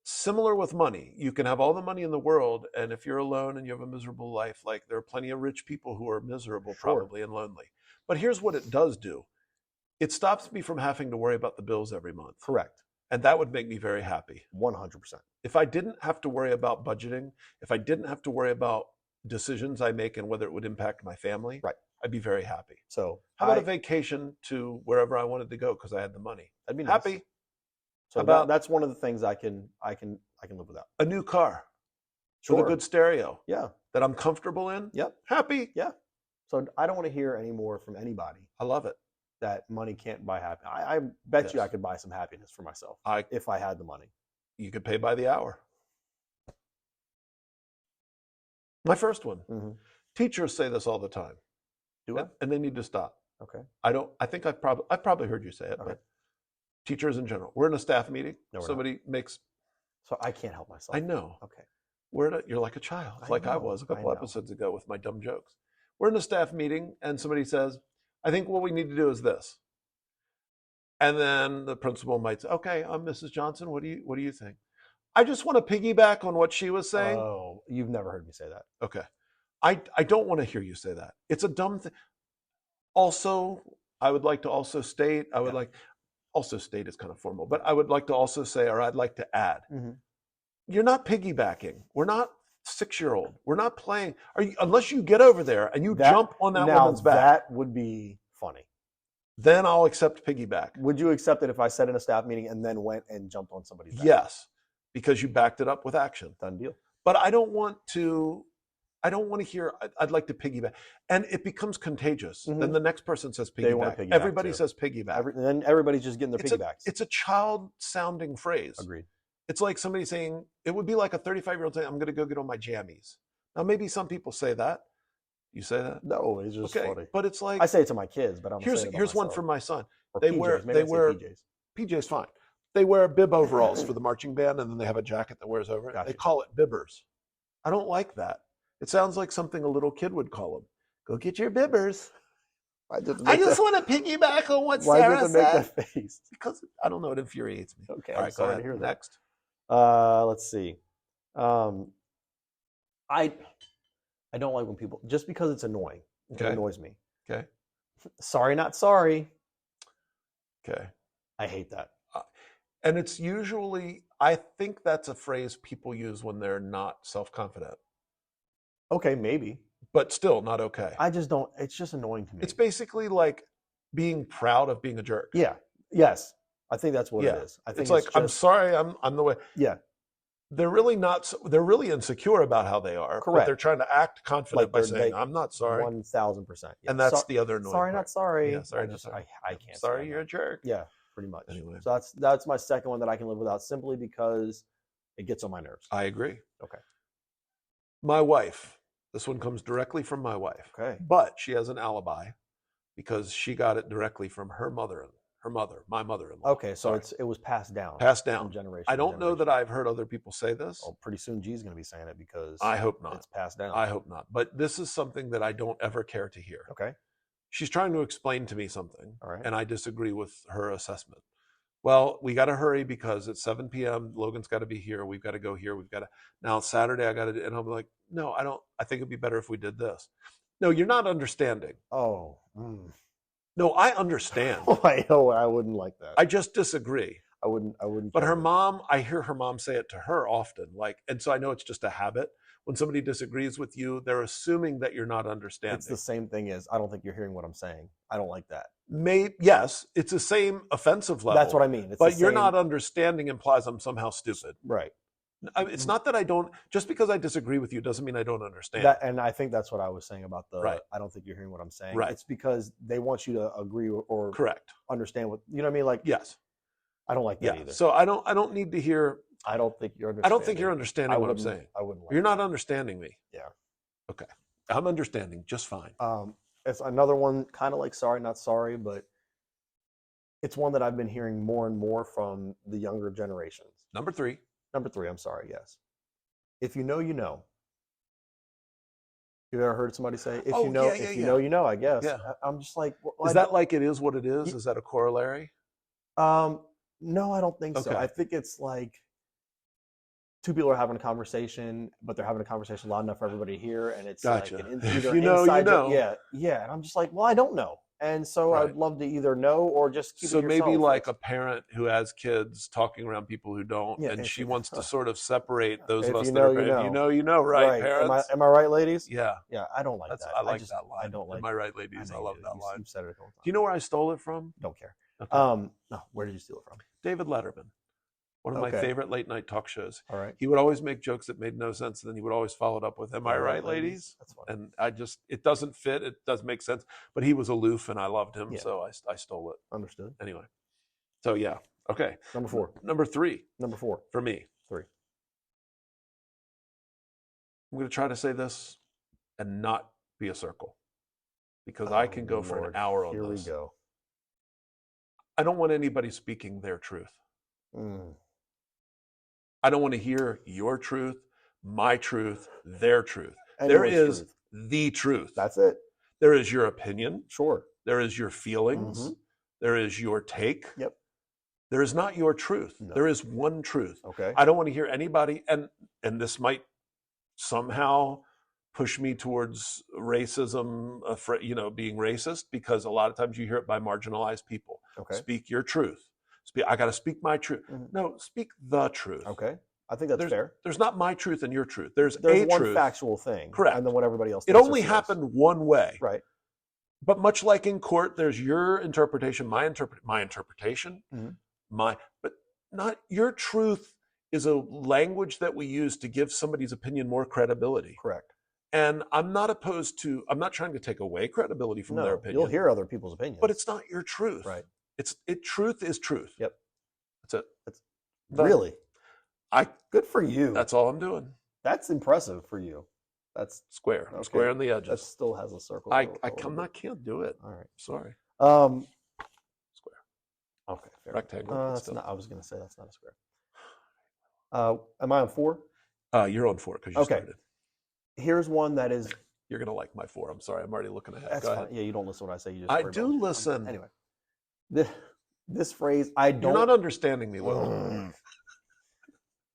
[SPEAKER 1] Similar with money. You can have all the money in the world, and if you're alone and you have a miserable life, like there are plenty of rich people who are miserable, probably, and lonely. But here's what it does do. It stops me from having to worry about the bills every month.
[SPEAKER 2] Correct.
[SPEAKER 1] And that would make me very happy.
[SPEAKER 2] 100%.
[SPEAKER 1] If I didn't have to worry about budgeting, if I didn't have to worry about decisions I make and whether it would impact my family,
[SPEAKER 2] right,
[SPEAKER 1] I'd be very happy.
[SPEAKER 2] So
[SPEAKER 1] how about a vacation to wherever I wanted to go because I had the money?
[SPEAKER 2] I'd be
[SPEAKER 1] happy.
[SPEAKER 2] Nice. So that's one of the things I can live without.
[SPEAKER 1] A new car. With a good stereo.
[SPEAKER 2] Yeah.
[SPEAKER 1] That I'm comfortable in.
[SPEAKER 2] Yep.
[SPEAKER 1] Happy.
[SPEAKER 2] Yeah. So I don't want to hear any more from anybody.
[SPEAKER 1] I love it.
[SPEAKER 2] That money can't buy happiness. I bet you I could buy some happiness for myself if I had the money.
[SPEAKER 1] You could pay by the hour. My first one. Mm-hmm. Teachers say this all the time.
[SPEAKER 2] Do I?
[SPEAKER 1] And they need to stop.
[SPEAKER 2] Okay.
[SPEAKER 1] I think I've probably heard you say it. Okay. But teachers in general. We're in a staff meeting.
[SPEAKER 2] No,
[SPEAKER 1] somebody makes.
[SPEAKER 2] So I can't help myself.
[SPEAKER 1] I know.
[SPEAKER 2] Okay.
[SPEAKER 1] You're like a child, I was a couple episodes ago with my dumb jokes. We're in a staff meeting and somebody says, "I think what we need to do is this." And then the principal might say, "Okay, I'm Mrs. Johnson. What do you think?" I just want to piggyback on what she was saying.
[SPEAKER 2] Oh, you've never heard me say that.
[SPEAKER 1] Okay. I don't want to hear you say that. It's a dumb thing. Also, I would like to also state, also state is kind of formal, but I would like to also say, or I'd like to add, you're not piggybacking. We're not 6-year-old. We're not playing. Unless you get over there and you jump on that woman's back.
[SPEAKER 2] That would be funny.
[SPEAKER 1] Then I'll accept piggyback.
[SPEAKER 2] Would you accept it if I said in a staff meeting and then went and jumped on somebody's back?
[SPEAKER 1] Yes, because you backed it up with action.
[SPEAKER 2] Done deal.
[SPEAKER 1] But I don't want to hear, I'd like to piggyback. And it becomes contagious. Then the next person says piggyback.
[SPEAKER 2] They want to piggyback
[SPEAKER 1] Everybody says piggyback.
[SPEAKER 2] Then everybody's just getting their piggybacks.
[SPEAKER 1] It's a child-sounding phrase.
[SPEAKER 2] Agreed.
[SPEAKER 1] It's like somebody saying, it would be like a 35-year-old saying, "I'm going to go get on my jammies." Now, maybe some people say that. You say that?
[SPEAKER 2] No, it's just funny.
[SPEAKER 1] But it's like,
[SPEAKER 2] I say it to my kids, but
[SPEAKER 1] here's one for my son.
[SPEAKER 2] Or
[SPEAKER 1] They
[SPEAKER 2] PJs.
[SPEAKER 1] wear PJs fine. They wear bib overalls for the marching band, and then they have a jacket that wears over it. Gotcha. They call it bibbers. I don't like that. It sounds like something a little kid would call them. "Go get your bibbers."
[SPEAKER 2] I just
[SPEAKER 1] want to piggyback on what
[SPEAKER 2] why
[SPEAKER 1] Sarah
[SPEAKER 2] did they make
[SPEAKER 1] said
[SPEAKER 2] that face?
[SPEAKER 1] because I don't know. It infuriates me.
[SPEAKER 2] Okay,
[SPEAKER 1] All
[SPEAKER 2] I'm
[SPEAKER 1] right, go
[SPEAKER 2] sorry
[SPEAKER 1] ahead.
[SPEAKER 2] to hear that.
[SPEAKER 1] Next.
[SPEAKER 2] Let's see. I don't like when people just because it's annoying.
[SPEAKER 1] Okay.
[SPEAKER 2] It annoys me.
[SPEAKER 1] Okay.
[SPEAKER 2] Sorry, not sorry.
[SPEAKER 1] Okay.
[SPEAKER 2] I hate that.
[SPEAKER 1] And it's usually, I think that's a phrase people use when they're not self-confident,
[SPEAKER 2] Okay, maybe.
[SPEAKER 1] but still not okay.
[SPEAKER 2] I just don't. It's just annoying to me.
[SPEAKER 1] It's basically like being proud of being a jerk.
[SPEAKER 2] Yeah. Yes. I think that's what it is. I think
[SPEAKER 1] it's like, I'm sorry, I'm the way.
[SPEAKER 2] Yeah.
[SPEAKER 1] They're really not, they're really insecure about how they are.
[SPEAKER 2] Correct.
[SPEAKER 1] But they're trying to act confident by saying, I'm not sorry.
[SPEAKER 2] 1,000%. Yeah.
[SPEAKER 1] And that's the other annoying
[SPEAKER 2] sorry,
[SPEAKER 1] part.
[SPEAKER 2] not sorry.
[SPEAKER 1] Yeah, sorry, not sorry.
[SPEAKER 2] I can't.
[SPEAKER 1] Sorry, you're a jerk.
[SPEAKER 2] Yeah, pretty much.
[SPEAKER 1] Anyway.
[SPEAKER 2] So that's my second one that I can live without simply because it gets on my nerves.
[SPEAKER 1] I agree.
[SPEAKER 2] Okay.
[SPEAKER 1] My wife. This one comes directly from my wife.
[SPEAKER 2] Okay.
[SPEAKER 1] But she has an alibi because she got it directly from her mother, my mother-in-law.
[SPEAKER 2] Okay, so it was passed down.
[SPEAKER 1] Passed down.
[SPEAKER 2] From generation.
[SPEAKER 1] I don't know that I've heard other people say this.
[SPEAKER 2] Well, pretty soon G's going to be saying it because
[SPEAKER 1] I hope not.
[SPEAKER 2] It's passed down.
[SPEAKER 1] I hope not. But this is something that I don't ever care to hear.
[SPEAKER 2] Okay.
[SPEAKER 1] She's trying to explain to me something.
[SPEAKER 2] All right.
[SPEAKER 1] And I disagree with her assessment. Well, we got to hurry because it's 7 p.m. Logan's got to be here. We've got to go here. Now Saturday I got to, and I'm like, no, I don't. I think it'd be better if we did this. No, you're not understanding.
[SPEAKER 2] Oh.
[SPEAKER 1] No, I understand.
[SPEAKER 2] I know. I wouldn't like that.
[SPEAKER 1] I just disagree.
[SPEAKER 2] I wouldn't.
[SPEAKER 1] But her mom, I hear her mom say it to her often. And so I know it's just a habit. When somebody disagrees with you, they're assuming that you're not understanding.
[SPEAKER 2] It's the same thing as I don't think you're hearing what I'm saying. I don't like that.
[SPEAKER 1] Yes, it's the same offensive level.
[SPEAKER 2] That's what I mean.
[SPEAKER 1] But you're not understanding implies I'm somehow stupid.
[SPEAKER 2] Right.
[SPEAKER 1] It's not that I don't. Just because I disagree with you doesn't mean I don't understand.
[SPEAKER 2] And I think that's what I was saying about
[SPEAKER 1] right.
[SPEAKER 2] I don't think you're hearing what I'm saying.
[SPEAKER 1] Right.
[SPEAKER 2] It's because they want you to agree or
[SPEAKER 1] correct.
[SPEAKER 2] Understand what you know what I mean. Like
[SPEAKER 1] yes.
[SPEAKER 2] I don't like that either.
[SPEAKER 1] So I don't need to hear.
[SPEAKER 2] I don't think you're understanding.
[SPEAKER 1] I don't think you're understanding what I'm saying.
[SPEAKER 2] I wouldn't.
[SPEAKER 1] You're not understanding me.
[SPEAKER 2] Yeah.
[SPEAKER 1] Okay. I'm understanding just fine.
[SPEAKER 2] It's another one, kind of like sorry, not sorry, but it's one that I've been hearing more and more from the younger generations.
[SPEAKER 1] Number three.
[SPEAKER 2] I'm sorry. Yes. If you know, you know. You've ever heard somebody say, "If you know, know, you know"? I guess.
[SPEAKER 1] Yeah.
[SPEAKER 2] I'm just like, well,
[SPEAKER 1] is that like it is what it is? Is that a corollary?
[SPEAKER 2] No, I don't think so. I think it's like two people are having a conversation, but they're having a conversation loud enough for everybody to hear, and it's
[SPEAKER 1] gotcha.
[SPEAKER 2] Like
[SPEAKER 1] either you know, you know.
[SPEAKER 2] Yeah. And I'm just like, well, I don't know, and so
[SPEAKER 1] right.
[SPEAKER 2] I'd love to either know or just keep it yourself.
[SPEAKER 1] So maybe like a parent who has kids talking around people who don't, and she wants to sort of separate those of us that are. If you know, right, parents?
[SPEAKER 2] Am I right, ladies?
[SPEAKER 1] Yeah.
[SPEAKER 2] Yeah, I don't like that.
[SPEAKER 1] I like that line.
[SPEAKER 2] I don't like.
[SPEAKER 1] Am I right, ladies? I love that line.
[SPEAKER 2] You've said it a couple times.
[SPEAKER 1] Do you know where I stole it from?
[SPEAKER 2] Don't care.
[SPEAKER 1] Okay.
[SPEAKER 2] No, where did you steal it from?
[SPEAKER 1] David Letterman, one of my favorite late night talk shows.
[SPEAKER 2] All right.
[SPEAKER 1] He would always make jokes that made no sense, and then he would always follow it up with, "Am I right, ladies?"
[SPEAKER 2] That's funny.
[SPEAKER 1] And it doesn't fit. It does make sense, but he was aloof, and I loved him, so I stole it.
[SPEAKER 2] Understood.
[SPEAKER 1] Anyway, so yeah, okay.
[SPEAKER 2] Number 4.
[SPEAKER 1] Number 3.
[SPEAKER 2] Number 4
[SPEAKER 1] for me.
[SPEAKER 2] 3.
[SPEAKER 1] I'm going to try to say this and not be a circle, because I can go for an hour on this.
[SPEAKER 2] Here we go.
[SPEAKER 1] I don't want anybody speaking their truth.
[SPEAKER 2] Mm.
[SPEAKER 1] I don't want to hear your truth, my truth, their truth.
[SPEAKER 2] Anyone's
[SPEAKER 1] there is
[SPEAKER 2] truth.
[SPEAKER 1] The truth.
[SPEAKER 2] That's it.
[SPEAKER 1] There is your opinion.
[SPEAKER 2] Sure.
[SPEAKER 1] There is your feelings.
[SPEAKER 2] Mm-hmm.
[SPEAKER 1] There is your take.
[SPEAKER 2] Yep.
[SPEAKER 1] There is not your truth.
[SPEAKER 2] No.
[SPEAKER 1] There is one truth.
[SPEAKER 2] Okay.
[SPEAKER 1] I don't want to hear anybody, and this might somehow push me towards racism, being racist, because a lot of times you hear it by marginalized people.
[SPEAKER 2] Okay.
[SPEAKER 1] Speak your truth. I got to speak my truth. Mm-hmm. No, speak the truth.
[SPEAKER 2] Okay. I think that's fair.
[SPEAKER 1] There's not my truth and your truth. There's
[SPEAKER 2] one
[SPEAKER 1] truth.
[SPEAKER 2] Factual thing.
[SPEAKER 1] Correct.
[SPEAKER 2] And then what everybody else
[SPEAKER 1] It only happened one way.
[SPEAKER 2] Right.
[SPEAKER 1] But much like in court, there's your interpretation, my interpretation, mm-hmm. But not your truth is a language that we use to give somebody's opinion more credibility.
[SPEAKER 2] Correct.
[SPEAKER 1] And I'm not trying to take away credibility from their opinion.
[SPEAKER 2] You'll hear other people's opinions.
[SPEAKER 1] But it's not your truth.
[SPEAKER 2] Right.
[SPEAKER 1] Truth is truth.
[SPEAKER 2] Yep.
[SPEAKER 1] That's it.
[SPEAKER 2] Really? Good for you.
[SPEAKER 1] That's all I'm doing.
[SPEAKER 2] That's impressive for you. That's
[SPEAKER 1] square. I'm square on the edges.
[SPEAKER 2] That still has a circle.
[SPEAKER 1] I can't do it.
[SPEAKER 2] All right.
[SPEAKER 1] Sorry.
[SPEAKER 2] Square. Okay. Fair.
[SPEAKER 1] Rectangle.
[SPEAKER 2] That's not, I was going to say that's not a square. Am I on 4?
[SPEAKER 1] You're on 4 because you started.
[SPEAKER 2] Here's one that is
[SPEAKER 1] You're going to like my 4. I'm sorry. I'm already looking ahead.
[SPEAKER 2] That's
[SPEAKER 1] Go
[SPEAKER 2] fine.
[SPEAKER 1] ahead.
[SPEAKER 2] Yeah, you don't listen to what I say. You just
[SPEAKER 1] I
[SPEAKER 2] worry
[SPEAKER 1] do
[SPEAKER 2] about
[SPEAKER 1] listen.
[SPEAKER 2] Anyway, this phrase, I don't.
[SPEAKER 1] You're not understanding me, Will.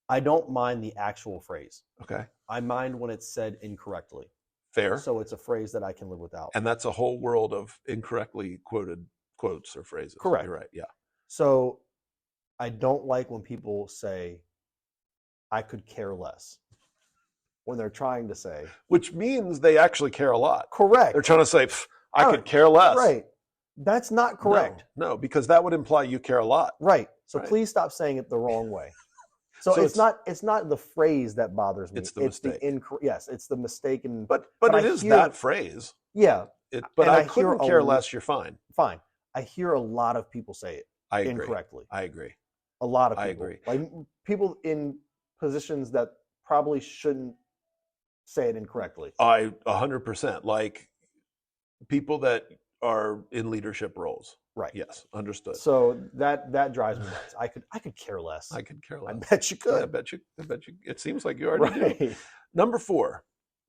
[SPEAKER 2] I don't mind the actual phrase.
[SPEAKER 1] Okay.
[SPEAKER 2] I mind when it's said incorrectly.
[SPEAKER 1] Fair.
[SPEAKER 2] So it's a phrase that I can live without.
[SPEAKER 1] And that's a whole world of incorrectly quoted quotes or phrases.
[SPEAKER 2] Correct.
[SPEAKER 1] You're right. Yeah.
[SPEAKER 2] So I don't like when people say, I could care less, when they're trying to say.
[SPEAKER 1] Which means they actually care a lot.
[SPEAKER 2] Correct.
[SPEAKER 1] They're trying to say, I could care less.
[SPEAKER 2] Right. That's not correct.
[SPEAKER 1] No, because that would imply you care a lot.
[SPEAKER 2] Right. So please stop saying it the wrong way. So it's not the phrase that bothers me.
[SPEAKER 1] It's the mistake.
[SPEAKER 2] Yes, it's the mistake.
[SPEAKER 1] But it is that phrase.
[SPEAKER 2] Yeah.
[SPEAKER 1] But I couldn't care less. You're fine.
[SPEAKER 2] Fine. I hear a lot of people say it incorrectly.
[SPEAKER 1] I agree.
[SPEAKER 2] A lot of people.
[SPEAKER 1] I agree.
[SPEAKER 2] Like people in positions that probably shouldn't say it incorrectly.
[SPEAKER 1] 100%. Like people that are in leadership roles.
[SPEAKER 2] Right.
[SPEAKER 1] Yes. Understood.
[SPEAKER 2] So that drives me nuts. I could care less.
[SPEAKER 1] I could care less.
[SPEAKER 2] I bet you could.
[SPEAKER 1] Yeah, I bet you. It seems like you already do. Number 4.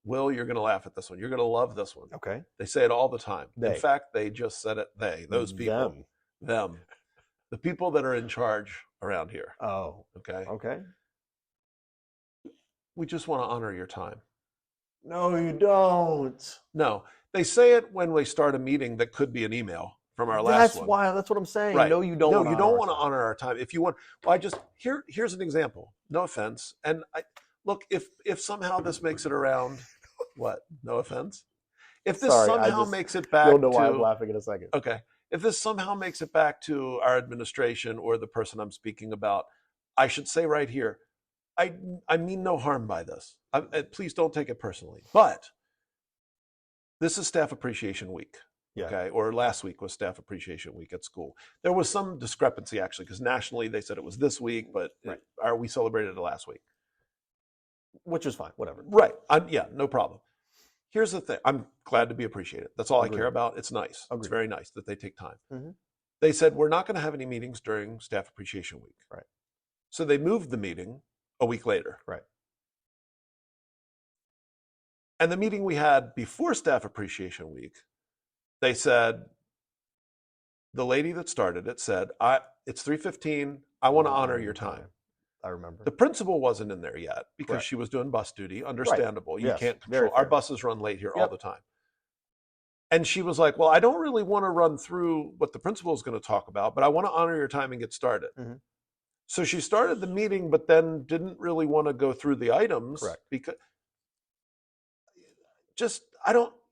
[SPEAKER 1] Will, you're going to laugh at this one. You're going to love this one.
[SPEAKER 2] Okay.
[SPEAKER 1] They say it all the time.
[SPEAKER 2] They.
[SPEAKER 1] In fact, they just said it. Those people. Them. The people that are in charge around here.
[SPEAKER 2] Oh.
[SPEAKER 1] Okay.
[SPEAKER 2] Okay.
[SPEAKER 1] We just want to honor your time.
[SPEAKER 2] No, you don't.
[SPEAKER 1] No. They say it when we start a meeting that could be an email from our last one.
[SPEAKER 2] That's what I'm saying.
[SPEAKER 1] Right.
[SPEAKER 2] No, you don't.
[SPEAKER 1] No, you don't want to honor our time. If you want, well, here's an example. No offense. And look, if somehow this makes it around, what? No offense. If this somehow makes it back,
[SPEAKER 2] you'll know why I'm laughing in a second.
[SPEAKER 1] Okay. If this somehow makes it back to our administration or the person I'm speaking about, I should say right here, I mean no harm by this. Please don't take it personally. But this is Staff Appreciation Week. Yeah. Okay. Or last week was Staff Appreciation Week at school. There was some discrepancy actually, because nationally they said it was this week, but we celebrated it last week.
[SPEAKER 2] Which is fine. Whatever.
[SPEAKER 1] Right. Yeah, no problem. Here's the thing. I'm glad to be appreciated. That's all I care about. It's nice. It's very nice that they take time. Mm-hmm. They said, we're not going to have any meetings during Staff Appreciation Week.
[SPEAKER 2] Right.
[SPEAKER 1] So they moved the meeting a week later.
[SPEAKER 2] Right.
[SPEAKER 1] And the meeting we had before Staff Appreciation Week, they said, the lady that started it said, it's 3:15. I want to honor your time.
[SPEAKER 2] I remember.
[SPEAKER 1] The principal wasn't in there yet because she was doing bus duty. Understandable. Right. You can't control. Our buses run late here all the time. And she was like, well, I don't really want to run through what the principal is going to talk about, but I want to honor your time and get started. Mm-hmm. So she started the meeting, but then didn't really want to go through the items.
[SPEAKER 2] Correct.
[SPEAKER 1] Because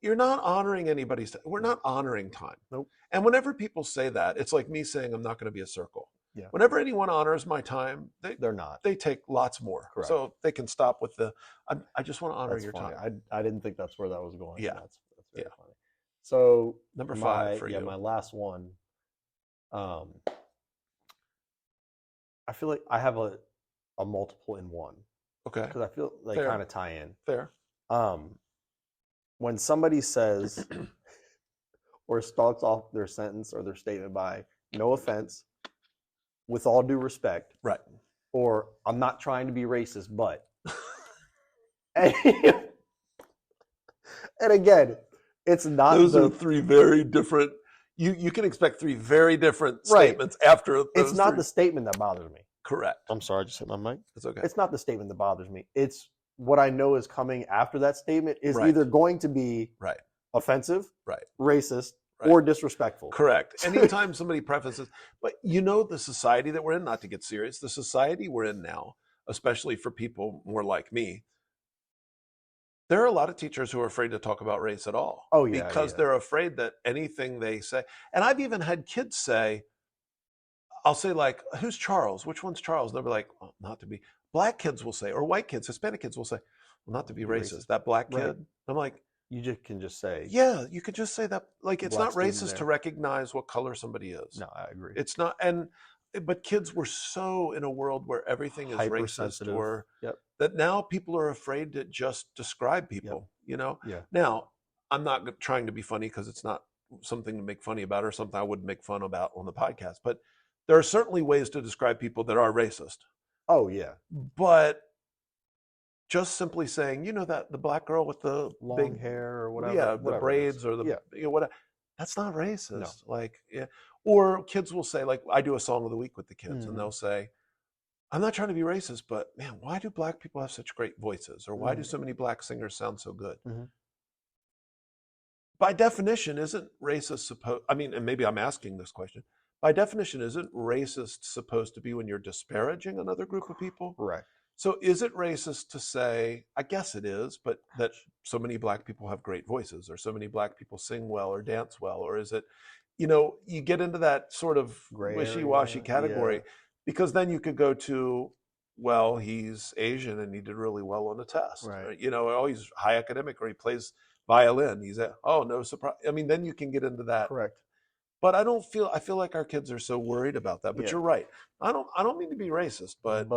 [SPEAKER 1] you're not honoring anybody's time. We're not honoring time.
[SPEAKER 2] Nope.
[SPEAKER 1] And whenever people say that, it's like me saying I'm not going to be a circle.
[SPEAKER 2] Yeah.
[SPEAKER 1] Whenever anyone honors my time,
[SPEAKER 2] they're not.
[SPEAKER 1] They take lots more.
[SPEAKER 2] Correct.
[SPEAKER 1] So they can stop with I just want to honor your time.
[SPEAKER 2] I didn't think that's where that was going.
[SPEAKER 1] Yeah.
[SPEAKER 2] That's very funny. So
[SPEAKER 1] number 5 for you.
[SPEAKER 2] Yeah, my last one. I feel like I have a multiple in one.
[SPEAKER 1] Okay.
[SPEAKER 2] Because I feel they kind of tie in.
[SPEAKER 1] Fair.
[SPEAKER 2] When somebody says or starts off their sentence or their statement by no offense, with all due respect.
[SPEAKER 1] Right.
[SPEAKER 2] Or I'm not trying to be racist, but. and again, it's not.
[SPEAKER 1] Those are 3 very different. You can expect 3 very different statements after those.
[SPEAKER 2] It's not the statement that bothers me.
[SPEAKER 1] Correct.
[SPEAKER 2] I'm sorry, I just hit my mic.
[SPEAKER 1] It's okay.
[SPEAKER 2] It's not the statement that bothers me. It's what I know is coming after that statement is either going to be offensive, racist, or disrespectful.
[SPEAKER 1] Correct. Anytime somebody prefaces, but the society that we're in, not to get serious, the society we're in now, especially for people more like me, there are a lot of teachers who are afraid to talk about race at all.
[SPEAKER 2] Oh, yeah.
[SPEAKER 1] Because they're afraid that anything they say, and I've even had kids say, I'll say like, who's Charles? Which one's Charles? And they'll be like, well, not to be. Black kids will say, or white kids, Hispanic kids will say, well, not to be racist. That black kid. Right. I'm like,
[SPEAKER 2] you can just say.
[SPEAKER 1] Yeah, you could just say that. Like, it's not racist to recognize what color somebody is.
[SPEAKER 2] No, I agree.
[SPEAKER 1] It's not. But kids were so in a world where everything is racist or that now people are afraid to just describe people, Yeah. Now, I'm not trying to be funny because it's not something to make funny about or something I wouldn't make fun about on the podcast. But there are certainly ways to describe people that are racist.
[SPEAKER 2] Oh, yeah.
[SPEAKER 1] But just simply saying, that the black girl with the
[SPEAKER 2] long
[SPEAKER 1] big
[SPEAKER 2] hair or whatever.
[SPEAKER 1] yeah, the
[SPEAKER 2] whatever
[SPEAKER 1] braids or the
[SPEAKER 2] yeah.
[SPEAKER 1] whatever. That's not racist.
[SPEAKER 2] No.
[SPEAKER 1] Like, yeah. Or kids will say, like, I do a song of the week with the kids, and
[SPEAKER 2] Mm-hmm.
[SPEAKER 1] they'll say, I'm not trying to be racist, but man, why do black people have such great voices? Or why do so many black singers sound so good?
[SPEAKER 2] Mm-hmm.
[SPEAKER 1] By definition, isn't racist supposed, I mean, and maybe I'm asking this question, by definition, isn't racist supposed to be when you're disparaging another group of people?
[SPEAKER 2] Correct.
[SPEAKER 1] So is it racist to say, I guess it is, but that so many black people have great voices, or so many black people sing well or dance well? Or is it, you get into that sort of
[SPEAKER 2] Gray
[SPEAKER 1] wishy-washy
[SPEAKER 2] area,
[SPEAKER 1] category,
[SPEAKER 2] yeah.
[SPEAKER 1] because then you could go to, well, he's Asian and he did really well on the test.
[SPEAKER 2] Right.
[SPEAKER 1] Or, oh, he's high academic, or he plays violin. He's oh, no surprise. I mean, then you can get into that.
[SPEAKER 2] Correct.
[SPEAKER 1] But I feel like our kids are so worried about that. But
[SPEAKER 2] Yeah.
[SPEAKER 1] you're right. I don't mean to be racist, but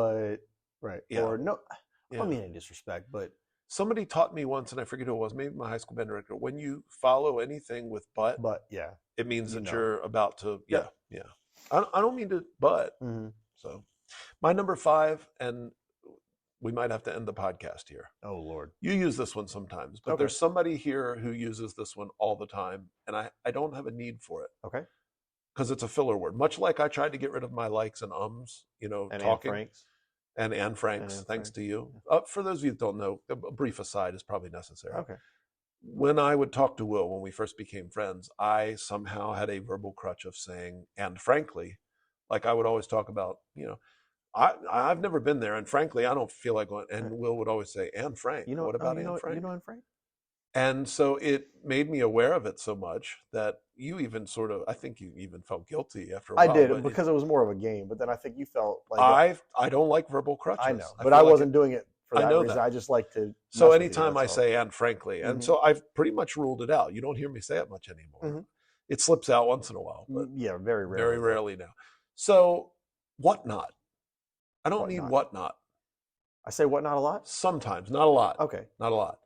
[SPEAKER 2] right.
[SPEAKER 1] Yeah.
[SPEAKER 2] Or no, I
[SPEAKER 1] yeah.
[SPEAKER 2] don't mean any disrespect, but
[SPEAKER 1] Somebody taught me once, and I forget who it was, maybe my high school band director, when you follow anything with but
[SPEAKER 2] yeah,
[SPEAKER 1] it means that
[SPEAKER 2] know.
[SPEAKER 1] you're about to,
[SPEAKER 2] Yeah.
[SPEAKER 1] yeah. I don't mean to, but.
[SPEAKER 2] Mhm.
[SPEAKER 1] So my number 5, and we might have to end the podcast here.
[SPEAKER 2] Oh, Lord.
[SPEAKER 1] You use this one sometimes, but
[SPEAKER 2] Okay.
[SPEAKER 1] there's somebody here who uses this one all the time, and I don't have a need for it.
[SPEAKER 2] Okay.
[SPEAKER 1] Because it's a filler word. Much like I tried to get rid of my likes and ums,
[SPEAKER 2] And
[SPEAKER 1] talking.
[SPEAKER 2] Anne Franks.
[SPEAKER 1] And Anne Franks,
[SPEAKER 2] Anne
[SPEAKER 1] thanks
[SPEAKER 2] Frank.
[SPEAKER 1] to you. For those of you that don't know, a brief aside is probably necessary.
[SPEAKER 2] Okay.
[SPEAKER 1] When I would talk to Will, when we first became friends, I somehow had a verbal crutch of saying, and frankly, like I would always talk about, I've never been there, and frankly, I don't feel like going. And Will would always say, Anne Frank. What about Anne Frank?
[SPEAKER 2] You know Anne Frank?
[SPEAKER 1] And so it made me aware of it so much that you even I think you even felt guilty after a while.
[SPEAKER 2] I did, because it was more of a game, but then I think you felt like
[SPEAKER 1] I don't like verbal crutches.
[SPEAKER 2] I know, but I wasn't doing it for that reason.
[SPEAKER 1] That.
[SPEAKER 2] I just like to.
[SPEAKER 1] So anytime I say "and frankly," and
[SPEAKER 2] Mhm.
[SPEAKER 1] so I've pretty much ruled it out. You don't hear me say it much anymore.
[SPEAKER 2] Mhm.
[SPEAKER 1] It slips out once in a while, but
[SPEAKER 2] yeah, very rarely.
[SPEAKER 1] Very rarely now. So whatnot? I don't need whatnot.
[SPEAKER 2] I say whatnot a lot?
[SPEAKER 1] Sometimes, not a lot.
[SPEAKER 2] Okay.
[SPEAKER 1] Not a lot.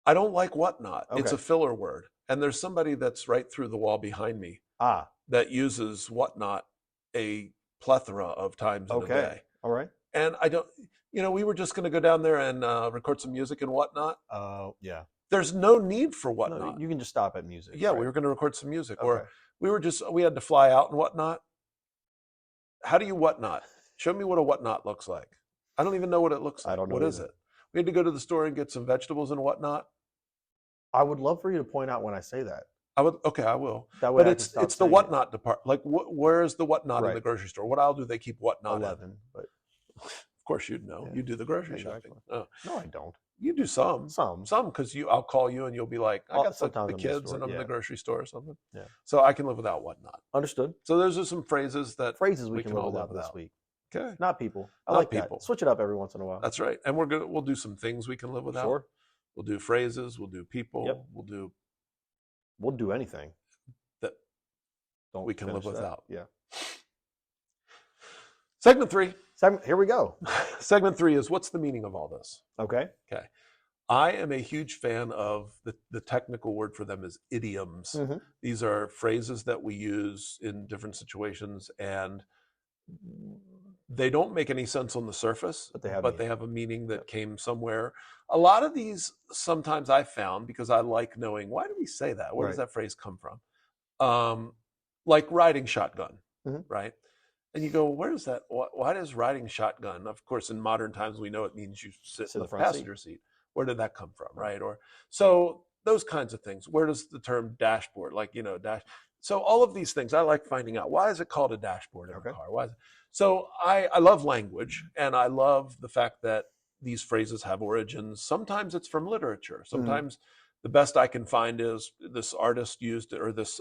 [SPEAKER 1] I don't like whatnot.
[SPEAKER 2] Okay.
[SPEAKER 1] It's a filler word. And there's somebody that's right through the wall behind me that uses whatnot a plethora of times in a day.
[SPEAKER 2] All right.
[SPEAKER 1] And I don't, we were just going to go down there and record some music and whatnot.
[SPEAKER 2] Oh, yeah.
[SPEAKER 1] There's no need for whatnot.
[SPEAKER 2] No, you can just stop at music.
[SPEAKER 1] Yeah, right? We were going to record some music.
[SPEAKER 2] Okay.
[SPEAKER 1] Or we had to fly out and whatnot. How do you whatnot? Show me what a whatnot looks like. I don't even know what it looks like.
[SPEAKER 2] I don't know.
[SPEAKER 1] What is it? We had to go to the store and get some vegetables and whatnot.
[SPEAKER 2] I would love for you to point out when I say that.
[SPEAKER 1] I will.
[SPEAKER 2] That way,
[SPEAKER 1] but it's the whatnot department. Like, where's the whatnot in the grocery store? What aisle do they keep whatnot
[SPEAKER 2] 11,
[SPEAKER 1] in?
[SPEAKER 2] But
[SPEAKER 1] of course you'd know.
[SPEAKER 2] Yeah.
[SPEAKER 1] You do the grocery shopping. Oh.
[SPEAKER 2] No, I don't.
[SPEAKER 1] You do some, because I'll call you and you'll be like, I got the kids and I'm in the grocery store or something.
[SPEAKER 2] Yeah.
[SPEAKER 1] So I can live without whatnot.
[SPEAKER 2] Understood.
[SPEAKER 1] So those are some phrases
[SPEAKER 2] we can live without this week.
[SPEAKER 1] Okay.
[SPEAKER 2] Not people. I
[SPEAKER 1] Not
[SPEAKER 2] like
[SPEAKER 1] people.
[SPEAKER 2] That. Switch it up every once in a while.
[SPEAKER 1] That's right. And we'll do some things we can live without.
[SPEAKER 2] Sure.
[SPEAKER 1] We'll do phrases. We'll do people.
[SPEAKER 2] Yep. We'll do anything
[SPEAKER 1] that we can live without.
[SPEAKER 2] Yeah.
[SPEAKER 1] Segment 3.
[SPEAKER 2] Here we go.
[SPEAKER 1] Segment 3 is, what's the meaning of all this?
[SPEAKER 2] Okay.
[SPEAKER 1] I am a huge fan of the technical word for them is idioms.
[SPEAKER 2] Mm-hmm.
[SPEAKER 1] These are phrases that we use in different situations, and they don't make any sense on the surface, but they have a meaning that came somewhere. A lot of these, sometimes I found, because I like knowing, why do we say that? Where does that phrase come from? Like riding shotgun, right? And you go, where does that, why does riding shotgun? Of course, in modern times, we know it means you sit in the passenger seat. Where did that come from, right? Or so those kinds of things. Where does the term dashboard, dash? So all of these things, I like finding out. Why is it called a dashboard in a car? Why is it? So I love language, and I love the fact that these phrases have origins. Sometimes it's from literature. Sometimes the best I can find is this artist used it, or this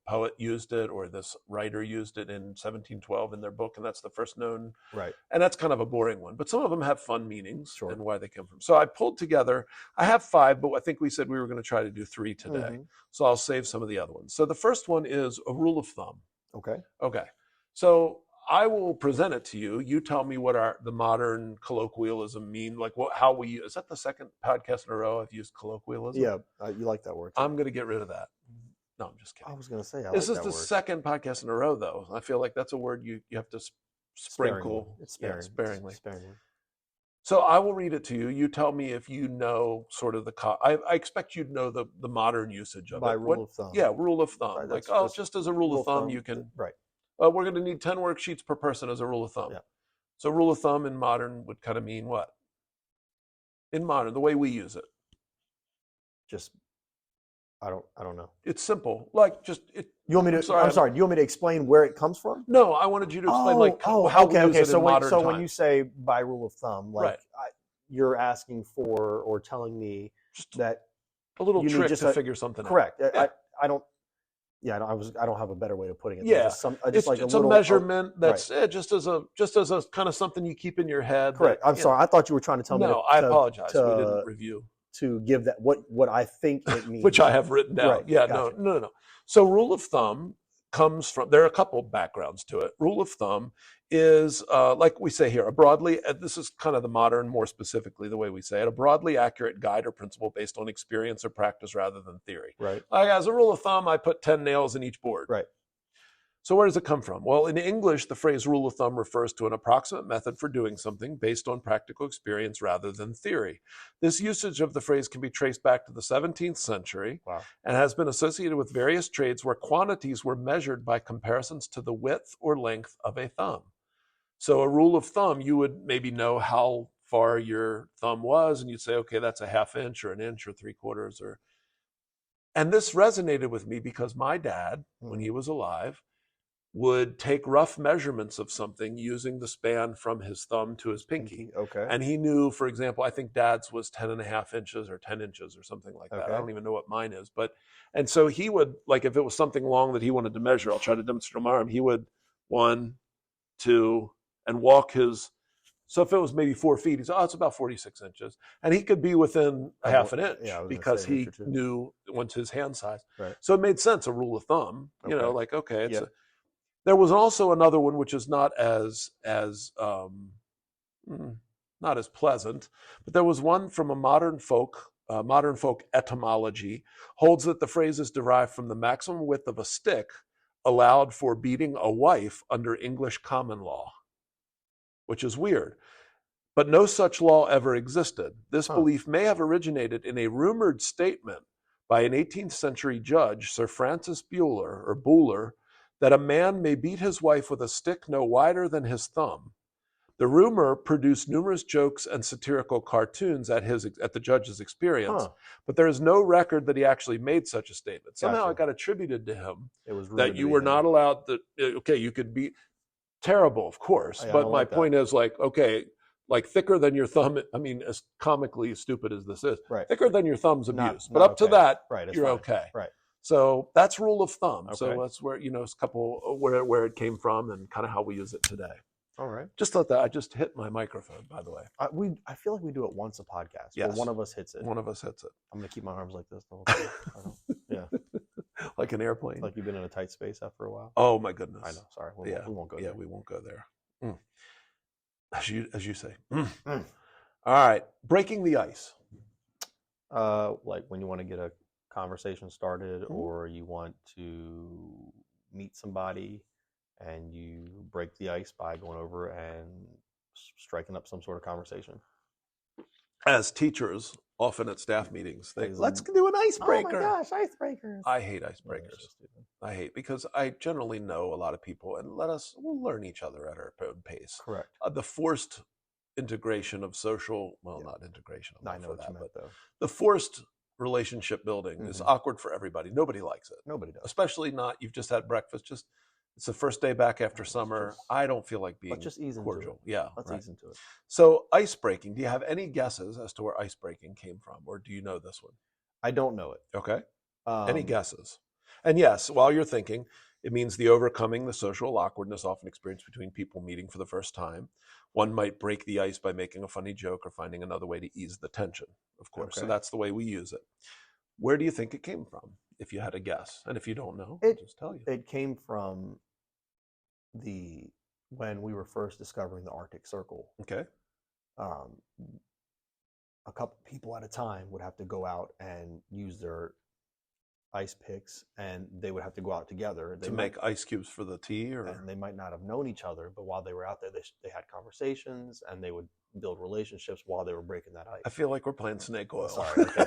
[SPEAKER 1] poet used it, or this writer used it in 1712 in their book, and that's the first known.
[SPEAKER 2] Right.
[SPEAKER 1] And that's kind of a boring one, but some of them have fun meanings and why they come from. So I pulled together. I have 5, but I think we said we were going to try to do 3 today. So I'll save some of the other ones. So the first one is a rule of thumb. Okay. So I will present it to you. You tell me what the modern colloquialism mean. Like how we use. Is that the second podcast in a row I've used colloquialism?
[SPEAKER 2] Yeah, you like that word.
[SPEAKER 1] I'm going to get rid of that. No, I'm just kidding.
[SPEAKER 2] I was going to say,
[SPEAKER 1] this is the second podcast in a row, though. I feel like that's a word you have to sprinkle.
[SPEAKER 2] It's sparingly.
[SPEAKER 1] Sparingly. So I will read it to you. You tell me if you know sort of I expect you'd know the modern usage of
[SPEAKER 2] By
[SPEAKER 1] it.
[SPEAKER 2] rule of thumb.
[SPEAKER 1] Yeah, rule of thumb.
[SPEAKER 2] Right,
[SPEAKER 1] Like,
[SPEAKER 2] that's
[SPEAKER 1] just as a rule of thumb, you can.
[SPEAKER 2] Right.
[SPEAKER 1] We're going to need 10 worksheets per person as a rule of thumb.
[SPEAKER 2] Yeah.
[SPEAKER 1] So rule of thumb in modern would kind of mean what? In modern, the way we use it.
[SPEAKER 2] Just, I don't know.
[SPEAKER 1] It's simple. Like just it.
[SPEAKER 2] You want me to? I'm sorry. Do you want me to explain where it comes from?
[SPEAKER 1] No, I wanted you to explain how
[SPEAKER 2] okay,
[SPEAKER 1] we use it
[SPEAKER 2] so
[SPEAKER 1] in modern times.
[SPEAKER 2] when you say by rule of thumb, like
[SPEAKER 1] Right.
[SPEAKER 2] you're asking for or telling me
[SPEAKER 1] just
[SPEAKER 2] that
[SPEAKER 1] a little
[SPEAKER 2] you need
[SPEAKER 1] trick
[SPEAKER 2] just
[SPEAKER 1] to figure something
[SPEAKER 2] correct.
[SPEAKER 1] out.
[SPEAKER 2] Correct. I don't. Yeah, I don't have a better way of putting it.
[SPEAKER 1] Yeah,
[SPEAKER 2] just
[SPEAKER 1] it's
[SPEAKER 2] like
[SPEAKER 1] it's
[SPEAKER 2] a
[SPEAKER 1] a
[SPEAKER 2] little
[SPEAKER 1] measurement that's
[SPEAKER 2] right.
[SPEAKER 1] just as a kind of something you keep in your head.
[SPEAKER 2] Correct. I'm sorry. I thought you were trying to tell me.
[SPEAKER 1] No, I apologize. We didn't review.
[SPEAKER 2] To give that what I think it means,
[SPEAKER 1] which I have written down.
[SPEAKER 2] Right,
[SPEAKER 1] Yeah,
[SPEAKER 2] gotcha.
[SPEAKER 1] no. So rule of thumb comes from, there are a couple of backgrounds to it. Rule of thumb is, like we say here, this is kind of the modern, more specifically the way we say it, a broadly accurate guide or principle based on experience or practice rather than theory.
[SPEAKER 2] Right.
[SPEAKER 1] As a rule of thumb, I put 10 nails in each board.
[SPEAKER 2] Right.
[SPEAKER 1] So where does it come from? Well, in English, the phrase rule of thumb refers to an approximate method for doing something based on practical experience rather than theory. This usage of the phrase can be traced back to the 17th century.
[SPEAKER 2] Wow.
[SPEAKER 1] And has been associated with various trades where quantities were measured by comparisons to the width or length of a thumb. So a rule of thumb, you would maybe know how far your thumb was, and you'd say, okay, that's a half inch or an inch or 3/4. And this resonated with me because my dad, when he was alive, would take rough measurements of something using the span from his thumb to his pinky.
[SPEAKER 2] Okay.
[SPEAKER 1] And he knew, for example, I think dad's was 10.5 inches or 10 inches or something like that. I don't even know what mine is. And so he would, like, if it was something long that he wanted to measure, I'll try to demonstrate on my arm, he would 1, 2, and walk his, so if it was maybe 4 feet, he's, it's about 46 inches. And he could be within a half an inch because he knew once his hand size.
[SPEAKER 2] Right.
[SPEAKER 1] So it made sense, a rule of thumb, like, okay, it's there was also another one which is not as not as pleasant, but there was one from a modern folk etymology holds that the phrase is derived from the maximum width of a stick allowed for beating a wife under English common law, which is weird. But no such law ever existed. This belief may have originated in a rumored statement by an 18th century judge, Sir Francis Buller, that a man may beat his wife with a stick no wider than his thumb. The rumor produced numerous jokes and satirical cartoons at the judge's experience, but there is no record that he actually made such a statement. Somehow it got attributed to him that you were not allowed you could be terrible, of course, but my point is, like, okay, like thicker than your thumb, I mean, as comically stupid as this is, thicker than your thumb's abuse, but up to that, you're okay.
[SPEAKER 2] Right.
[SPEAKER 1] So that's rule of thumb. Okay. So that's where, it's a couple where it came from and kind of how we use it today.
[SPEAKER 2] All right.
[SPEAKER 1] Just thought that I just hit my microphone, by the way.
[SPEAKER 2] I feel like we do it once a podcast.
[SPEAKER 1] Yes.
[SPEAKER 2] Where one of us hits it.
[SPEAKER 1] One of us hits it.
[SPEAKER 2] I'm going to keep my arms like this the whole time. Yeah.
[SPEAKER 1] Like an airplane.
[SPEAKER 2] Like you've been in a tight space after a while.
[SPEAKER 1] Oh my goodness.
[SPEAKER 2] I know. Sorry. We won't go there.
[SPEAKER 1] Yeah, we won't go there. As you say. All right. Breaking the ice.
[SPEAKER 2] Like when you want to get a conversation started or you want to meet somebody and you break the ice by going over and striking up some sort of conversation.
[SPEAKER 1] As teachers, often at staff meetings, let's do an icebreaker.
[SPEAKER 2] Oh my gosh, icebreakers.
[SPEAKER 1] I hate icebreakers. So because I generally know a lot of people and we'll learn each other at our own pace.
[SPEAKER 2] Correct.
[SPEAKER 1] The forced integration of social, not integration.
[SPEAKER 2] I know what you meant, though.
[SPEAKER 1] The forced relationship building is awkward for everybody. Nobody likes it.
[SPEAKER 2] Nobody does.
[SPEAKER 1] Especially not, you've just had breakfast. It's the first day back after summer. I don't feel like being cordial. Yeah.
[SPEAKER 2] Let's ease into it.
[SPEAKER 1] So ice breaking, do you have any guesses as to where ice breaking came from? Or do you know this one?
[SPEAKER 2] I don't know it.
[SPEAKER 1] Okay. Any guesses? And yes, while you're thinking, it means the overcoming the social awkwardness often experienced between people meeting for the first time. One might break the ice by making a funny joke or finding another way to ease the tension, of course. Okay. So that's the way we use it. Where do you think it came from, if you had a guess? And if you don't know, I'll just tell you.
[SPEAKER 2] It came from when we were first discovering the Arctic Circle.
[SPEAKER 1] Okay.
[SPEAKER 2] A couple people at a time would have to go out and use their ice picks, and they would have to go out together
[SPEAKER 1] to make ice cubes for the tea,
[SPEAKER 2] and they might not have known each other, but while they were out there, they had conversations, and they would build relationships while they were breaking that ice.
[SPEAKER 1] I feel like we're playing snake oil.
[SPEAKER 2] Sorry. Okay.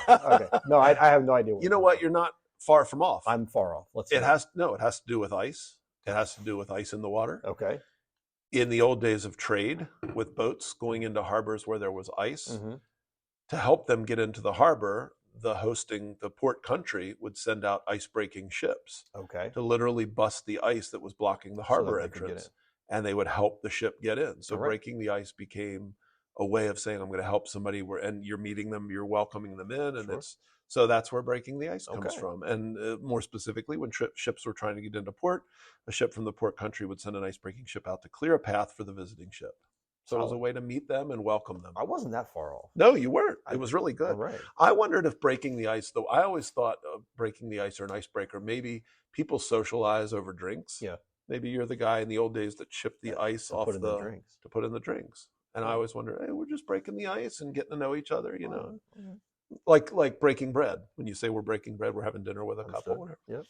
[SPEAKER 2] Okay. No, I have no idea.
[SPEAKER 1] You know what? You're not far from off.
[SPEAKER 2] I'm far off.
[SPEAKER 1] It has to do with ice. It has to do with ice in the water.
[SPEAKER 2] Okay.
[SPEAKER 1] In the old days of trade with boats going into harbors where there was ice, to help them get into the harbor, the port country would send out ice-breaking ships to literally bust the ice that was blocking the harbor entrance, and they would help the ship get in. So breaking the ice became a way of saying, I'm going to help somebody, and you're meeting them, you're welcoming them in, and so that's where breaking the ice comes from. And more specifically, when ships were trying to get into port, a ship from the port country would send an ice-breaking ship out to clear a path for the visiting ship. So it was a way to meet them and welcome them.
[SPEAKER 2] I wasn't that far off.
[SPEAKER 1] No, you weren't. It was really good.
[SPEAKER 2] Right.
[SPEAKER 1] I wondered if breaking the ice, though, I always thought of breaking the ice or an icebreaker, maybe people socialize over drinks.
[SPEAKER 2] Yeah.
[SPEAKER 1] Maybe you're the guy in the old days that chipped the ice off the
[SPEAKER 2] drinks.
[SPEAKER 1] To put in the drinks. And I always wonder, hey, we're just breaking the ice and getting to know each other, you know. Like breaking bread. When you say we're breaking bread, we're having dinner with a couple. Whatever.
[SPEAKER 2] Yep.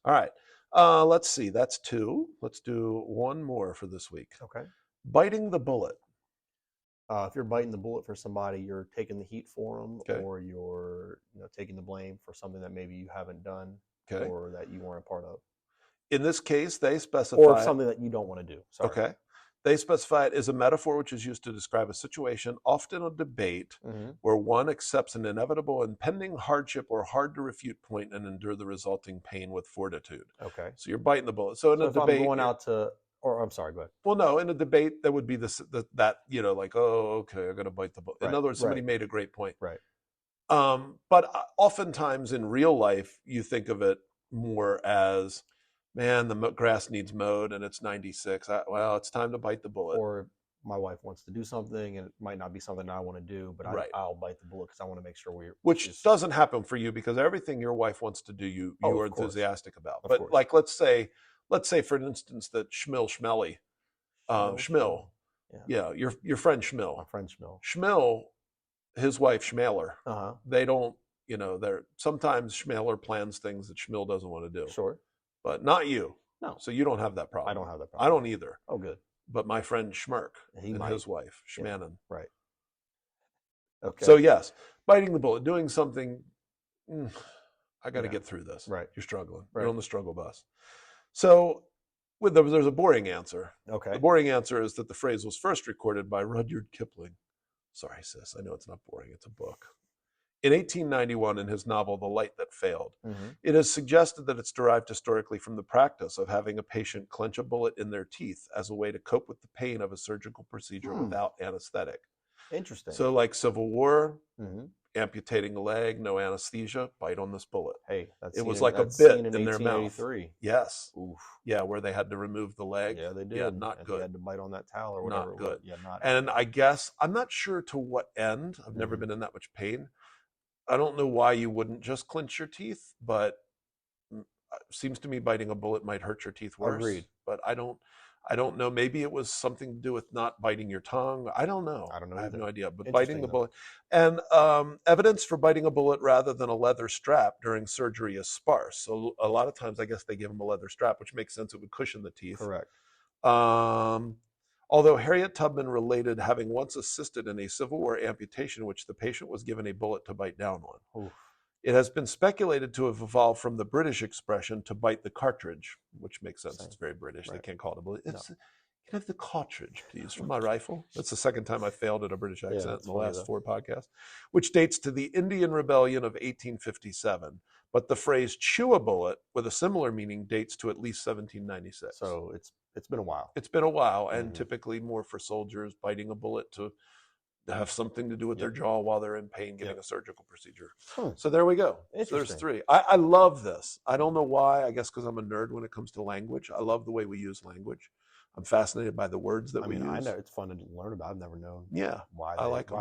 [SPEAKER 1] All right. Let's see. That's 2. Let's do one more for this week.
[SPEAKER 2] Okay.
[SPEAKER 1] Biting the bullet.
[SPEAKER 2] If you're biting the bullet for somebody, you're taking the heat for them, or you're taking the blame for something that maybe you haven't done or that you weren't a part of.
[SPEAKER 1] In this case, they specify...
[SPEAKER 2] Or something that you don't want to do. Sorry.
[SPEAKER 1] Okay. They specify it as a metaphor which is used to describe a situation, often a debate, where one accepts an inevitable impending hardship or hard-to-refute point and endure the resulting pain with fortitude.
[SPEAKER 2] Okay.
[SPEAKER 1] So you're biting the bullet. So in a debate...
[SPEAKER 2] I'm going out to... Or I'm sorry, go ahead.
[SPEAKER 1] Well, no, in a debate, there would be that, like, oh, okay, I'm going to bite the bullet. In other words, somebody made a great point.
[SPEAKER 2] Right.
[SPEAKER 1] But oftentimes in real life, you think of it more as, man, the grass needs mowed and it's 96. Well, it's time to bite the bullet.
[SPEAKER 2] Or my wife wants to do something and it might not be something I want to do, but I'll bite the bullet because I want to make sure
[SPEAKER 1] Which doesn't happen for you because everything your wife wants to do, you are enthusiastic about. But like, let's say, for instance, that Schmelly, Schmill, your friend Schmill.
[SPEAKER 2] My friend Schmill.
[SPEAKER 1] Schmill, his wife Schmaler, they don't, sometimes Schmaler plans things that Schmill doesn't want to do.
[SPEAKER 2] Sure.
[SPEAKER 1] But not you.
[SPEAKER 2] No.
[SPEAKER 1] So you don't have that problem.
[SPEAKER 2] I don't have that problem.
[SPEAKER 1] I don't either.
[SPEAKER 2] Oh, good.
[SPEAKER 1] But my friend Schmirk and his wife, Schmannen.
[SPEAKER 2] Yeah. Right. Okay.
[SPEAKER 1] So yes, biting the bullet, doing something, I got to get through this.
[SPEAKER 2] Right.
[SPEAKER 1] You're struggling.
[SPEAKER 2] Right.
[SPEAKER 1] You're on the struggle bus. So there's a boring answer.
[SPEAKER 2] Okay.
[SPEAKER 1] The boring answer is that the phrase was first recorded by Rudyard Kipling. Sorry, sis. I know it's not boring. It's a book. In 1891, in his novel The Light That Failed, it is suggested that it's derived historically from the practice of having a patient clench a bullet in their teeth as a way to cope with the pain of a surgical procedure without anesthetic.
[SPEAKER 2] Interesting.
[SPEAKER 1] So like Civil War, amputating a leg, no anesthesia, bite on this bullet.
[SPEAKER 2] Hey,
[SPEAKER 1] it was like a bit in their mouth. Yes.
[SPEAKER 2] Oof.
[SPEAKER 1] Yeah, where they had to remove the leg.
[SPEAKER 2] Yeah, they did.
[SPEAKER 1] Yeah, not good.
[SPEAKER 2] They had to bite on that towel or whatever.
[SPEAKER 1] Not good.
[SPEAKER 2] Yeah, not.
[SPEAKER 1] And I guess, I'm not sure to what end. I've never been in that much pain. I don't know why you wouldn't just clench your teeth, but it seems to me biting a bullet might hurt your teeth worse.
[SPEAKER 2] Agreed.
[SPEAKER 1] But I don't know. Maybe it was something to do with not biting your tongue. I don't know.
[SPEAKER 2] I
[SPEAKER 1] have no idea. But biting the bullet. And evidence for biting a bullet rather than a leather strap during surgery is sparse. So a lot of times, I guess they give them a leather strap, which makes sense. It would cushion the teeth.
[SPEAKER 2] Correct.
[SPEAKER 1] Although Harriet Tubman related having once assisted in a Civil War amputation in which the patient was given a bullet to bite down on.
[SPEAKER 2] Oof.
[SPEAKER 1] It has been speculated to have evolved from the British expression to bite the cartridge, which makes sense. It's very British. Right. They can't call it a bullet. Can I have the cartridge, please, from my rifle? That's the second time I failed at a British accent in the last 4 podcasts, which dates to the Indian Rebellion of 1857. But the phrase chew a bullet with a similar meaning dates to at least 1796.
[SPEAKER 2] So it's been a while.
[SPEAKER 1] It's been a while, and typically more for soldiers biting a bullet to have something to do with their jaw while they're in pain getting a surgical procedure. So there we go. So there's 3. I love this. I don't know why. I guess because I'm a nerd when it comes to language. I love the way we use language. I'm fascinated by the words that we use.
[SPEAKER 2] I know it's fun to learn about. I've never known.
[SPEAKER 1] Yeah,
[SPEAKER 2] why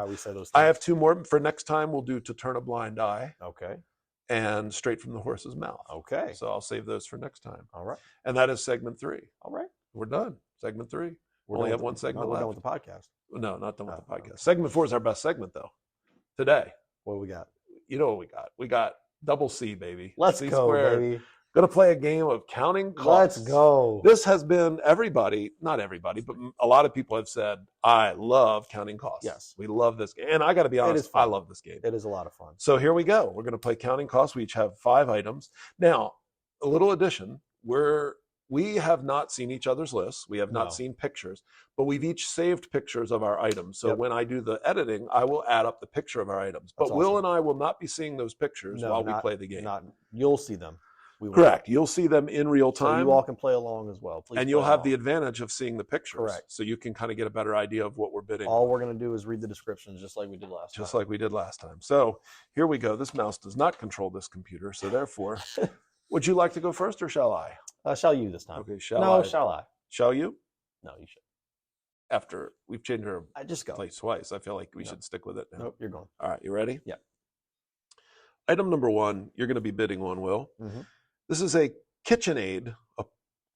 [SPEAKER 2] we say those things.
[SPEAKER 1] I have 2 more for next time. We'll do to turn a blind eye.
[SPEAKER 2] Okay.
[SPEAKER 1] And straight from the horse's mouth.
[SPEAKER 2] Okay.
[SPEAKER 1] So I'll save those for next time.
[SPEAKER 2] All right.
[SPEAKER 1] And that is segment 3.
[SPEAKER 2] All right.
[SPEAKER 1] We're done. Segment 3. We only have one segment left.
[SPEAKER 2] We're done with the podcast.
[SPEAKER 1] No, not done with the podcast. Okay. Segment 4 is our best segment, though. Today.
[SPEAKER 2] What do we got?
[SPEAKER 1] You know what we got? We got double C, baby.
[SPEAKER 2] Let's
[SPEAKER 1] C
[SPEAKER 2] go,
[SPEAKER 1] squared.
[SPEAKER 2] baby.
[SPEAKER 1] Going to play a game of counting costs.
[SPEAKER 2] Let's go.
[SPEAKER 1] This has been not everybody, but a lot of people have said, I love counting costs.
[SPEAKER 2] Yes.
[SPEAKER 1] We love this game. And I got to be honest, I love this game.
[SPEAKER 2] It is a lot of fun.
[SPEAKER 1] So here we go. We're going to play counting costs. We each have 5 items. Now, a little addition. We have not seen each other's lists. We have not seen pictures, but we've each saved pictures of our items. So when I do the editing, I will add up the picture of our items. But Will and I will not be seeing those pictures while we play the game.
[SPEAKER 2] You'll see them.
[SPEAKER 1] Correct. You'll see them in real time.
[SPEAKER 2] So you all can play along as well.
[SPEAKER 1] And you'll have the advantage of seeing the pictures.
[SPEAKER 2] Correct.
[SPEAKER 1] So you can kind of get a better idea of what we're bidding.
[SPEAKER 2] All we're going to do is read the descriptions just like we did last time.
[SPEAKER 1] Just like we did last time. So here we go. This mouse does not control this computer. So therefore, would you like to go first or shall I?
[SPEAKER 2] Shall you this time?
[SPEAKER 1] Okay, shall I?
[SPEAKER 2] Shall I?
[SPEAKER 1] Shall you?
[SPEAKER 2] No, you should.
[SPEAKER 1] After we've changed our place twice, I feel like we should stick with it now.
[SPEAKER 2] Nope, you're going.
[SPEAKER 1] All right, you ready?
[SPEAKER 2] Yeah.
[SPEAKER 1] Item number 1, you're going to be bidding on, Will. Mm-hmm. This is a KitchenAid, a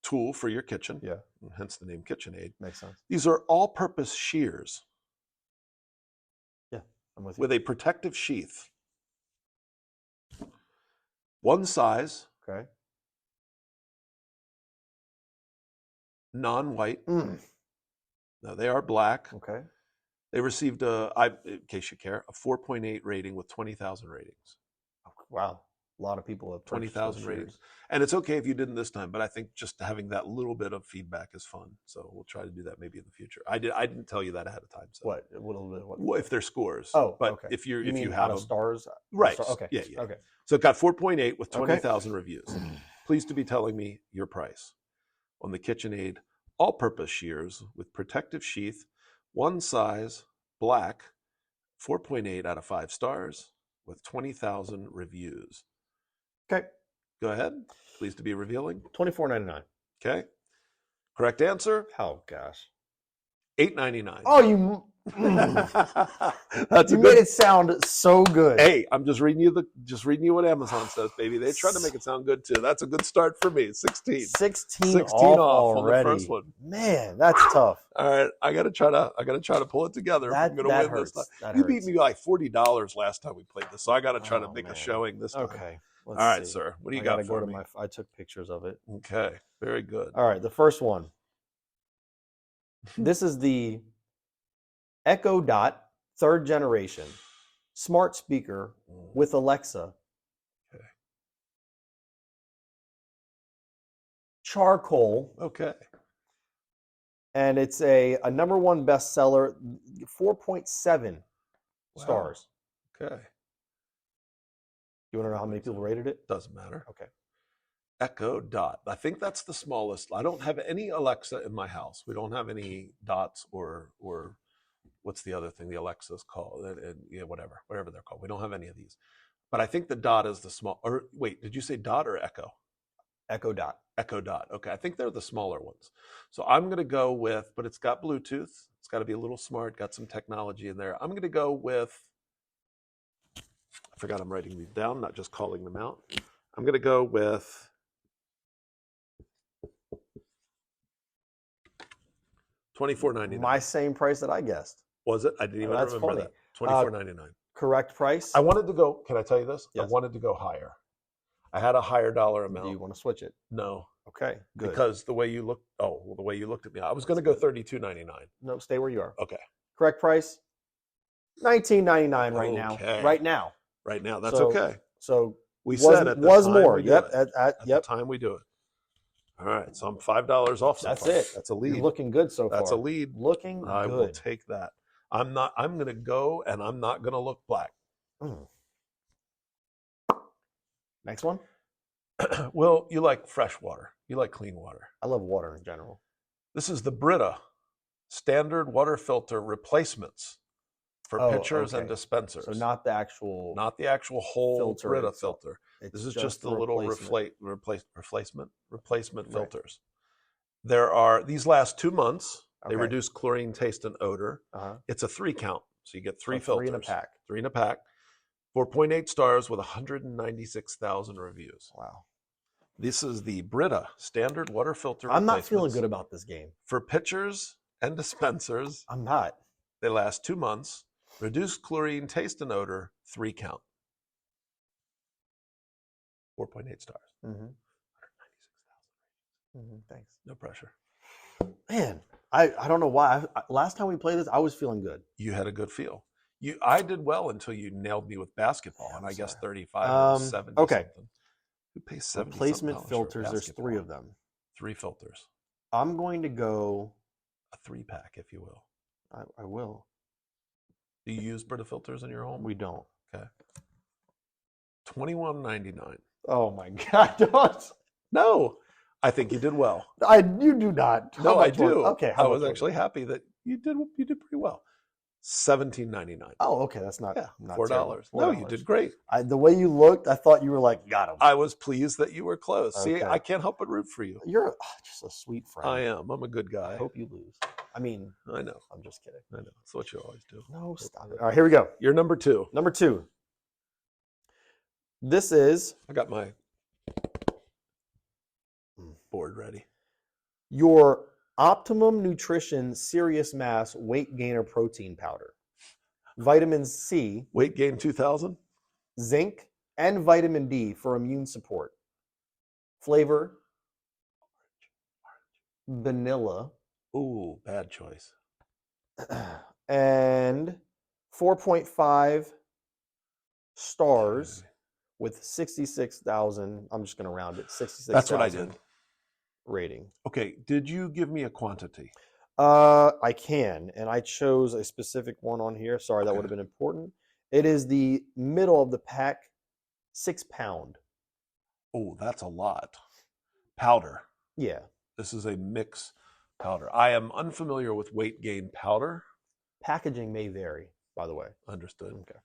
[SPEAKER 1] tool for your kitchen.
[SPEAKER 2] Yeah.
[SPEAKER 1] Hence the name KitchenAid.
[SPEAKER 2] Makes sense.
[SPEAKER 1] These are all-purpose shears.
[SPEAKER 2] Yeah, I'm with you.
[SPEAKER 1] With a protective sheath. One size.
[SPEAKER 2] Okay.
[SPEAKER 1] Non-white. No, they are black.
[SPEAKER 2] Okay.
[SPEAKER 1] They received in case you care, a 4.8 rating with 20,000 ratings.
[SPEAKER 2] Wow. A lot of people have
[SPEAKER 1] 20,000 ratings. And it's okay if you didn't this time, but I think just having that little bit of feedback is fun. So we'll try to do that maybe in the future. I didn't tell you that ahead of time. So
[SPEAKER 2] what? A little bit. What?
[SPEAKER 1] Well, if they're scores.
[SPEAKER 2] Oh,
[SPEAKER 1] but
[SPEAKER 2] okay.
[SPEAKER 1] if you
[SPEAKER 2] mean
[SPEAKER 1] have
[SPEAKER 2] out of stars,
[SPEAKER 1] right?
[SPEAKER 2] Okay.
[SPEAKER 1] Yeah.
[SPEAKER 2] Okay.
[SPEAKER 1] So it got 4.8 with 20,000 reviews. Pleased to be telling me your price on the KitchenAid all-purpose shears with protective sheath, one size, black, 4.8 out of 5 stars with 20,000 reviews.
[SPEAKER 2] Okay.
[SPEAKER 1] Go ahead. Pleased to be revealing.
[SPEAKER 2] $24.99.
[SPEAKER 1] Okay. Correct answer.
[SPEAKER 2] Oh gosh.
[SPEAKER 1] $8.99.
[SPEAKER 2] Oh, you made it sound so good.
[SPEAKER 1] Hey, I'm just reading you what Amazon says, baby. They try to make it sound good too. That's a good start for me. 16
[SPEAKER 2] off already.
[SPEAKER 1] On the first one.
[SPEAKER 2] Man, that's tough.
[SPEAKER 1] All right, I gotta try to pull it together. I'm gonna win
[SPEAKER 2] hurts.
[SPEAKER 1] this time. You beat me by like $40 last time we played this, so I gotta try to make a showing this time.
[SPEAKER 2] Okay.
[SPEAKER 1] All right, sir. What do you got for me?
[SPEAKER 2] I took pictures of it.
[SPEAKER 1] Okay, very good.
[SPEAKER 2] All right, the first one. This is the Echo Dot 3rd generation smart speaker with Alexa.
[SPEAKER 1] Okay.
[SPEAKER 2] Charcoal.
[SPEAKER 1] Okay.
[SPEAKER 2] And it's a number 1 bestseller, 4.7 stars.
[SPEAKER 1] Okay.
[SPEAKER 2] You want to know how many people rated it?
[SPEAKER 1] Doesn't matter.
[SPEAKER 2] Okay.
[SPEAKER 1] Echo Dot. I think that's the smallest. I don't have any Alexa in my house. We don't have any Dots or what's the other thing the Alexa's called? Whatever they're called. We don't have any of these. But I think the Dot is the small. Or wait, did you say Dot or Echo?
[SPEAKER 2] Echo Dot.
[SPEAKER 1] Echo Dot. Okay, I think they're the smaller ones. So I'm going to go with, but it's got Bluetooth. It's got to be a little smart. Got some technology in there. I'm going to go with. I forgot I'm writing these down, not just calling them out. I'm going to go with. $24.99.
[SPEAKER 2] My same price that I guessed.
[SPEAKER 1] Was it? I didn't even remember that. $24.99.
[SPEAKER 2] Correct price.
[SPEAKER 1] I wanted to go. Can I tell you this?
[SPEAKER 2] Yes.
[SPEAKER 1] I wanted to go higher. I had a higher dollar amount.
[SPEAKER 2] Do you want to switch it?
[SPEAKER 1] No.
[SPEAKER 2] Okay. Good.
[SPEAKER 1] Because the way you looked. Oh, well, the way you looked at me, I was going to go $32.99.
[SPEAKER 2] No, stay where you are.
[SPEAKER 1] Okay.
[SPEAKER 2] Correct price. $19.99 right now. Right now.
[SPEAKER 1] Right now. That's okay.
[SPEAKER 2] So
[SPEAKER 1] we said it
[SPEAKER 2] was more. Yep.
[SPEAKER 1] At the time we do it. All right, so I'm $5 off.
[SPEAKER 2] That's it.
[SPEAKER 1] That's a lead.
[SPEAKER 2] You're looking good so far.
[SPEAKER 1] That's a lead.
[SPEAKER 2] Looking good.
[SPEAKER 1] I will take that. I'm going to go, and I'm not going to look black.
[SPEAKER 2] Next one.
[SPEAKER 1] Well, you like fresh water. You like clean water.
[SPEAKER 2] I love water in general.
[SPEAKER 1] This is the Brita standard water filter replacements for pitchers and dispensers.
[SPEAKER 2] So not the actual
[SPEAKER 1] whole Brita
[SPEAKER 2] itself.
[SPEAKER 1] filter. This is just the little replacement filters. There are these last 2 months. They reduce chlorine, taste, and odor. It's a 3 count, so you get 3 filters.
[SPEAKER 2] 3 in a pack.
[SPEAKER 1] 3 in a pack. 4.8 stars with 196,000 reviews.
[SPEAKER 2] Wow.
[SPEAKER 1] This is the Brita standard water filter.
[SPEAKER 2] I'm not feeling good about this game.
[SPEAKER 1] For pitchers and dispensers.
[SPEAKER 2] I'm not.
[SPEAKER 1] They last 2 months. Reduce chlorine, taste, and odor, 3 count. 4.8 stars.
[SPEAKER 2] Thanks.
[SPEAKER 1] No pressure.
[SPEAKER 2] Man, I don't know why. Last time we played this, I was feeling good.
[SPEAKER 1] You had a good feel. I did well until you nailed me with basketball, and I guess 35 or 70
[SPEAKER 2] okay.
[SPEAKER 1] something. Who pays 70
[SPEAKER 2] Replacement filters, there's 3 of them.
[SPEAKER 1] 3 filters.
[SPEAKER 2] I'm going to go...
[SPEAKER 1] A 3-pack, if you will.
[SPEAKER 2] I will.
[SPEAKER 1] Do you use Brita filters in your home?
[SPEAKER 2] We don't.
[SPEAKER 1] Okay. $21.99.
[SPEAKER 2] Oh my God.
[SPEAKER 1] No. I think you did well.
[SPEAKER 2] You do not.
[SPEAKER 1] No, I do.
[SPEAKER 2] Okay.
[SPEAKER 1] I was actually happy that you did pretty well. $17.99.
[SPEAKER 2] Oh, okay. That's not,
[SPEAKER 1] not $4. No, you did great.
[SPEAKER 2] The way you looked, I thought you were like, got him.
[SPEAKER 1] I was pleased that you were close.
[SPEAKER 2] Okay.
[SPEAKER 1] See, I can't help but root for you.
[SPEAKER 2] You're just a sweet friend.
[SPEAKER 1] I am. I'm a good guy.
[SPEAKER 2] I hope you lose. I mean,
[SPEAKER 1] I know.
[SPEAKER 2] I'm just kidding.
[SPEAKER 1] I know. That's what you always do.
[SPEAKER 2] No, stop it. All right, here we go.
[SPEAKER 1] You're number 2.
[SPEAKER 2] Number 2. This is...
[SPEAKER 1] I got my board ready.
[SPEAKER 2] Your Optimum Nutrition Serious Mass Weight Gainer Protein Powder. Vitamin C.
[SPEAKER 1] Weight gain 2000.
[SPEAKER 2] Zinc and vitamin D for immune support. Flavor. Vanilla.
[SPEAKER 1] Ooh, bad choice.
[SPEAKER 2] And 4.5 stars with 66,000. I'm just going to round it. 66,000.
[SPEAKER 1] That's what I did.
[SPEAKER 2] Rating.
[SPEAKER 1] Okay. Did you give me a quantity?
[SPEAKER 2] I can, and I chose a specific one on here. Sorry, that would have been important. It is the middle of the pack, 6 pound.
[SPEAKER 1] Oh, that's a lot. Powder.
[SPEAKER 2] Yeah.
[SPEAKER 1] This is a mix powder. I am unfamiliar with weight gain powder.
[SPEAKER 2] Packaging may vary, by the way.
[SPEAKER 1] Understood.
[SPEAKER 2] Okay.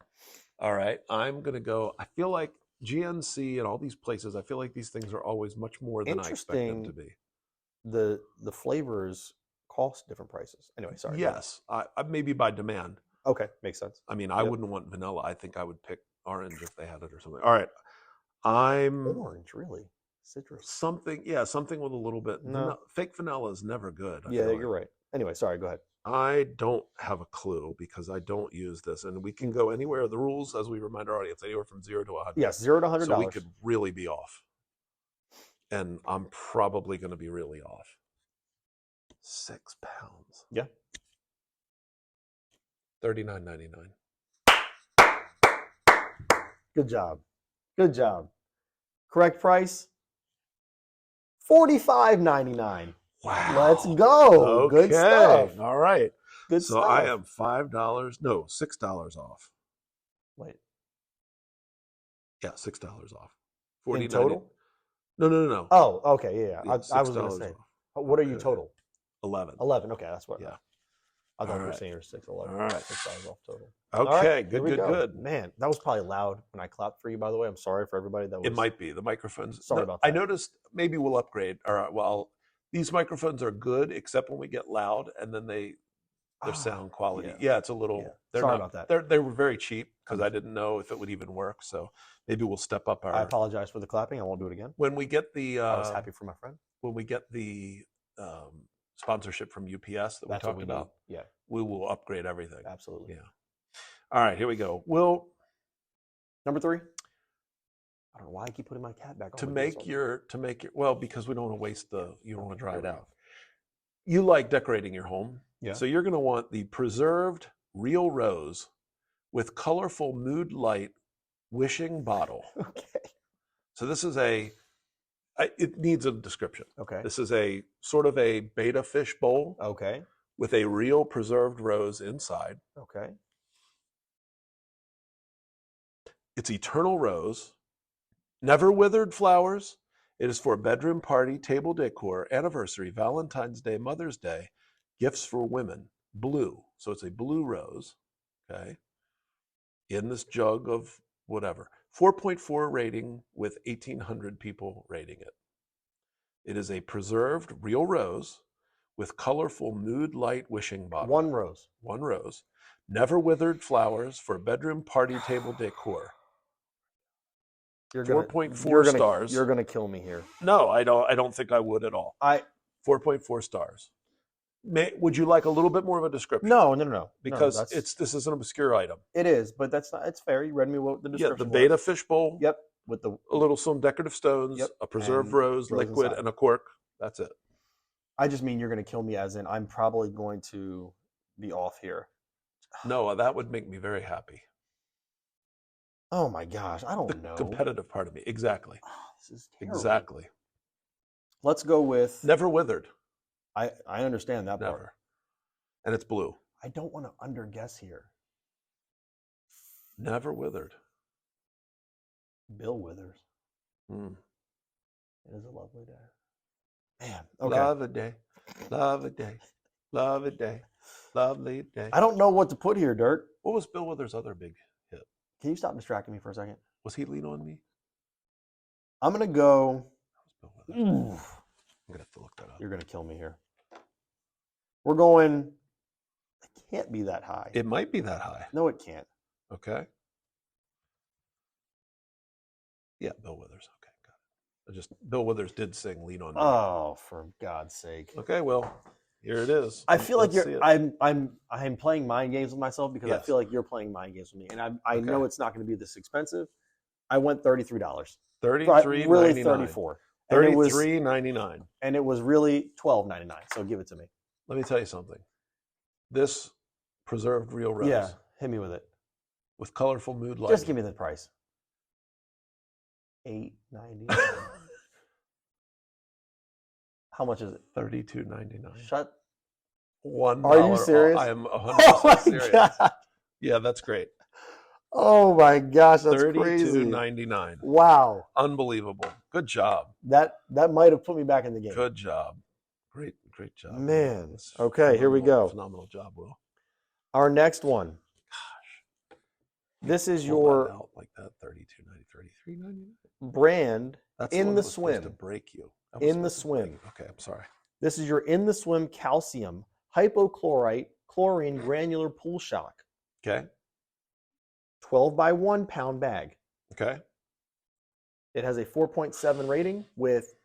[SPEAKER 1] All right. I'm going to go. I feel like GNC and all these places, I feel like these things are always much more than I expect them to be.
[SPEAKER 2] The flavors cost different prices. Anyway, sorry.
[SPEAKER 1] Yes. Maybe by demand.
[SPEAKER 2] Okay. Makes sense.
[SPEAKER 1] I mean, I wouldn't want vanilla. I think I would pick orange if they had it or something. All right.
[SPEAKER 2] Orange, really? Citrus.
[SPEAKER 1] Something with a little bit.
[SPEAKER 2] No.
[SPEAKER 1] Fake vanilla is never good.
[SPEAKER 2] You're right. Anyway, sorry, go ahead.
[SPEAKER 1] I don't have a clue because I don't use this, and we can go anywhere. The rules, as we remind our audience, anywhere from $0 to $100.
[SPEAKER 2] Yes, $0 to $100.
[SPEAKER 1] So we could really be off, and I'm probably going to be really off. 6 pounds.
[SPEAKER 2] Yeah.
[SPEAKER 1] $39.99.
[SPEAKER 2] Good job. Good job. Correct price? $45.99.
[SPEAKER 1] Wow.
[SPEAKER 2] Let's go.
[SPEAKER 1] Okay.
[SPEAKER 2] Good stuff.
[SPEAKER 1] All right.
[SPEAKER 2] Good
[SPEAKER 1] so
[SPEAKER 2] stuff.
[SPEAKER 1] I am $6 off.
[SPEAKER 2] Wait.
[SPEAKER 1] Yeah, $6 off.
[SPEAKER 2] In total?
[SPEAKER 1] No.
[SPEAKER 2] Oh, okay. Yeah. I was going to say.
[SPEAKER 1] Off.
[SPEAKER 2] What are you total?
[SPEAKER 1] 11.
[SPEAKER 2] 11. Okay, that's what.
[SPEAKER 1] Yeah.
[SPEAKER 2] I thought you were saying you're 6, 11.
[SPEAKER 1] All right.
[SPEAKER 2] $6 off total.
[SPEAKER 1] Okay.
[SPEAKER 2] Right,
[SPEAKER 1] good.
[SPEAKER 2] Man, that was probably loud when I clapped for you, by the way. I'm sorry for everybody.
[SPEAKER 1] It might be. The microphones.
[SPEAKER 2] Sorry about that.
[SPEAKER 1] I noticed maybe we'll upgrade. These microphones are good, except when we get loud, and then their sound quality. Yeah, it's a little.
[SPEAKER 2] Yeah. Sorry about that.
[SPEAKER 1] They were very cheap because I didn't know if it would even work. So maybe we'll step up our.
[SPEAKER 2] I apologize for the clapping. I won't do it again.
[SPEAKER 1] When we get the.
[SPEAKER 2] I was happy for my friend.
[SPEAKER 1] When we get the sponsorship from UPS that we talked about, we will upgrade everything.
[SPEAKER 2] Absolutely.
[SPEAKER 1] Yeah. All right, here we go. Will.
[SPEAKER 2] Number 3. I don't know why I keep putting my cat back on.
[SPEAKER 1] To make your because we don't want to waste you don't want to dry it out. You like decorating your home.
[SPEAKER 2] Yeah.
[SPEAKER 1] So you're going to want the preserved real rose with colorful mood light wishing bottle.
[SPEAKER 2] Okay.
[SPEAKER 1] So this is it needs a description.
[SPEAKER 2] Okay.
[SPEAKER 1] This is a sort of a betta fish bowl.
[SPEAKER 2] Okay.
[SPEAKER 1] With a real preserved rose inside.
[SPEAKER 2] Okay.
[SPEAKER 1] It's eternal rose. Never withered flowers. It is for bedroom party, table decor, anniversary, Valentine's Day, Mother's Day, gifts for women. Blue. So it's a blue rose, okay, in this jug of whatever. 4.4 rating with 1,800 people rating it. It is a preserved real rose with colorful mood light wishing bottle.
[SPEAKER 2] One rose.
[SPEAKER 1] One rose. Never withered flowers for bedroom party, table decor. 4.4 stars.
[SPEAKER 2] You're gonna kill me here.
[SPEAKER 1] No, I don't think I would at all. 4.4 stars. Would you like a little bit more of a description?
[SPEAKER 2] No.
[SPEAKER 1] Because this is an obscure item.
[SPEAKER 2] It is, but that's not. It's fair. You read me what the description.
[SPEAKER 1] Yeah, the betta fish bowl.
[SPEAKER 2] Yep. With
[SPEAKER 1] some decorative stones. Yep. A preserved rose liquid,
[SPEAKER 2] inside.
[SPEAKER 1] and a cork. That's it.
[SPEAKER 2] I just mean you're going to kill me as in I'm probably going to be off here.
[SPEAKER 1] No, that would make me very happy.
[SPEAKER 2] Oh my gosh, I don't know.
[SPEAKER 1] Competitive part of me. Exactly.
[SPEAKER 2] Oh, this is terrible.
[SPEAKER 1] Exactly.
[SPEAKER 2] Let's go with
[SPEAKER 1] Never withered.
[SPEAKER 2] I understand that
[SPEAKER 1] Never.
[SPEAKER 2] part.
[SPEAKER 1] And it's blue.
[SPEAKER 2] I don't want to underguess here.
[SPEAKER 1] Never withered.
[SPEAKER 2] Bill Withers.
[SPEAKER 1] Mm.
[SPEAKER 2] It is a lovely day. Man, okay.
[SPEAKER 1] Love a day. Love a day. Love a day. Lovely day.
[SPEAKER 2] I don't know what to put here, Dirk.
[SPEAKER 1] What was Bill Withers' other big hit?
[SPEAKER 2] Can you stop distracting me for a second?
[SPEAKER 1] Was he Lean On Me?
[SPEAKER 2] I'm going to go.
[SPEAKER 1] That was Bill Withers. I'm going to have to look that up.
[SPEAKER 2] You're going to kill me here. We're going. It can't be that high.
[SPEAKER 1] It might be that high.
[SPEAKER 2] No, it can't.
[SPEAKER 1] Okay. Yeah, Bill Withers. Okay, got it. Bill Withers did sing "Lean on Me."
[SPEAKER 2] Oh, for God's sake!
[SPEAKER 1] Okay, well, here it is.
[SPEAKER 2] I feel like I'm playing mind games with myself because I feel like you're playing mind games with me, and I know it's not going to be this expensive. I went $33.
[SPEAKER 1] $33.99.
[SPEAKER 2] Really $34.
[SPEAKER 1] $33.99.
[SPEAKER 2] And it was really $12.99. So give it to me.
[SPEAKER 1] Let me tell you something. This preserved real rose.
[SPEAKER 2] Yeah, hit me with it.
[SPEAKER 1] With colorful mood lighting.
[SPEAKER 2] Just give me the price. $8.99. How much is it?
[SPEAKER 1] $32.99.
[SPEAKER 2] Shut.
[SPEAKER 1] $1.
[SPEAKER 2] Are you serious?
[SPEAKER 1] I am 100%
[SPEAKER 2] oh
[SPEAKER 1] serious.
[SPEAKER 2] God.
[SPEAKER 1] Yeah, that's great.
[SPEAKER 2] Oh my gosh, that's crazy.
[SPEAKER 1] $32.99.
[SPEAKER 2] Wow.
[SPEAKER 1] Unbelievable. Good job.
[SPEAKER 2] That might have put me back in the game.
[SPEAKER 1] Good job. Great job.
[SPEAKER 2] Man. Okay, here we go.
[SPEAKER 1] Phenomenal job, Will.
[SPEAKER 2] Our next one.
[SPEAKER 1] Gosh.
[SPEAKER 2] This is your
[SPEAKER 1] out like that. $32.90, $33.99.
[SPEAKER 2] Brand
[SPEAKER 1] That's
[SPEAKER 2] in the
[SPEAKER 1] was supposed
[SPEAKER 2] swim.
[SPEAKER 1] to break you.
[SPEAKER 2] In the swim.
[SPEAKER 1] Okay, I'm sorry.
[SPEAKER 2] This is your in the swim calcium hypochlorite chlorine granular pool shock.
[SPEAKER 1] Okay.
[SPEAKER 2] 12 by 1 pound bag.
[SPEAKER 1] Okay.
[SPEAKER 2] It has a 4.7 rating with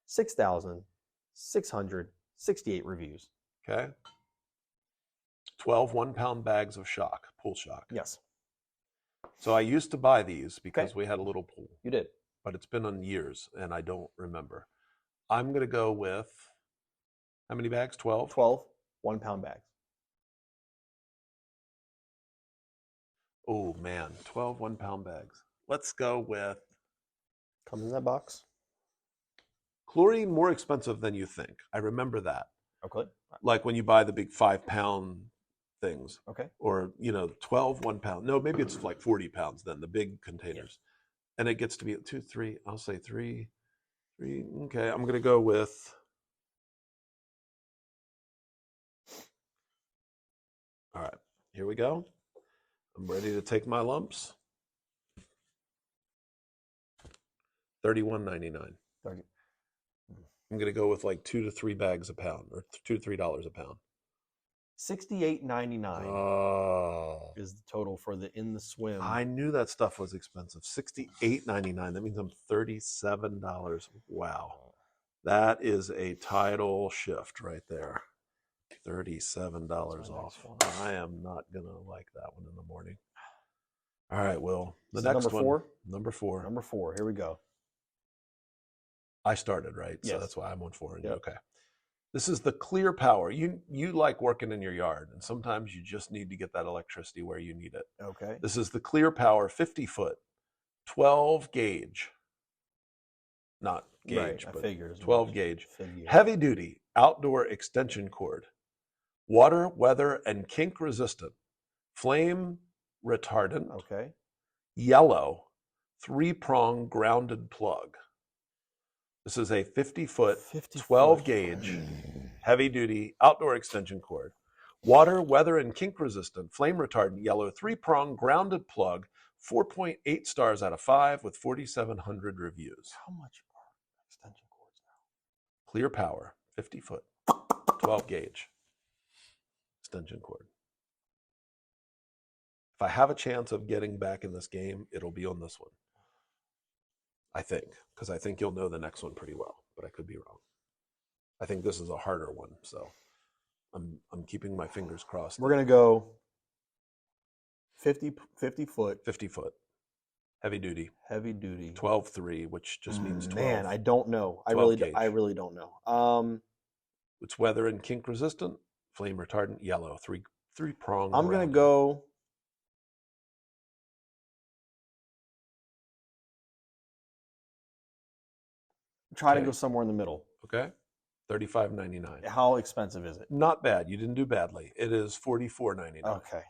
[SPEAKER 2] 6,668 reviews.
[SPEAKER 1] Okay. 12 1-pound bags of shock, pool shock.
[SPEAKER 2] Yes.
[SPEAKER 1] So I used to buy these because we had a little pool.
[SPEAKER 2] You did.
[SPEAKER 1] But it's been on years and I don't remember. I'm going to go with how many bags? 12?
[SPEAKER 2] 12 1-pound bags.
[SPEAKER 1] Oh, man. 12 1-pound bags. Let's go with.
[SPEAKER 2] Comes in that box.
[SPEAKER 1] Chlorine more expensive than you think. I remember that.
[SPEAKER 2] Okay.
[SPEAKER 1] Like when you buy the big 5-pound things.
[SPEAKER 2] Okay.
[SPEAKER 1] Or, 12 1-pound. No, maybe it's like 40 pounds then, the big containers. Yeah. And it gets to be 2, 3. I'll say 3. Okay, I'm going to go with. All right, here we go. I'm ready to take my lumps. $31.99. I'm going to go with like 2 to 3 bags a pound, or $2 to $3 a pound.
[SPEAKER 2] $68.99 is the total for the in the swim.
[SPEAKER 1] I knew that stuff was expensive. $68.99. That means I'm $37. Wow, that is a tidal shift right there. $37 off. I am not gonna like that one in the morning. All right, Will. The next
[SPEAKER 2] number
[SPEAKER 1] one.
[SPEAKER 2] 4?
[SPEAKER 1] Number 4.
[SPEAKER 2] Number 4. Here we go.
[SPEAKER 1] I started, right?
[SPEAKER 2] Yes.
[SPEAKER 1] So that's why I'm on 4.
[SPEAKER 2] Yep.
[SPEAKER 1] Okay. This is the Clear Power. You like working in your yard, and sometimes you just need to get that electricity where you need it.
[SPEAKER 2] Okay.
[SPEAKER 1] This is the Clear Power 50-foot, 12 gauge. Not gauge,
[SPEAKER 2] right,
[SPEAKER 1] but
[SPEAKER 2] figures,
[SPEAKER 1] 12 gauge. Heavy duty outdoor extension cord. Water, weather, and kink resistant. Flame retardant.
[SPEAKER 2] Okay.
[SPEAKER 1] Yellow, 3-prong grounded plug. This is a 50-foot, 12 gauge, heavy duty outdoor extension cord. Water, weather, and kink resistant. Flame retardant, yellow, 3-prong grounded plug. 4.8 stars out of 5 with 4,700 reviews.
[SPEAKER 2] How much are extension cords now?
[SPEAKER 1] Clear Power, 50-foot, 12 gauge. Extension cord. If I have a chance of getting back in this game, it'll be on this one. I think, because I think you'll know the next one pretty well, but I could be wrong. I think this is a harder one, so I'm keeping my fingers crossed.
[SPEAKER 2] We're gonna go 50 foot,
[SPEAKER 1] 50 foot, Heavy duty.
[SPEAKER 2] Heavy duty.
[SPEAKER 1] 12.3, which just means 12.
[SPEAKER 2] Man, I don't know. I
[SPEAKER 1] 12
[SPEAKER 2] really,
[SPEAKER 1] gauge.
[SPEAKER 2] I really don't know.
[SPEAKER 1] It's weather and kink resistant, flame retardant, yellow, three prong.
[SPEAKER 2] I'm gonna go. Try to go somewhere in the middle.
[SPEAKER 1] Okay. $35.99.
[SPEAKER 2] How expensive is it?
[SPEAKER 1] Not bad. You didn't do badly. It is $44.99.
[SPEAKER 2] Okay.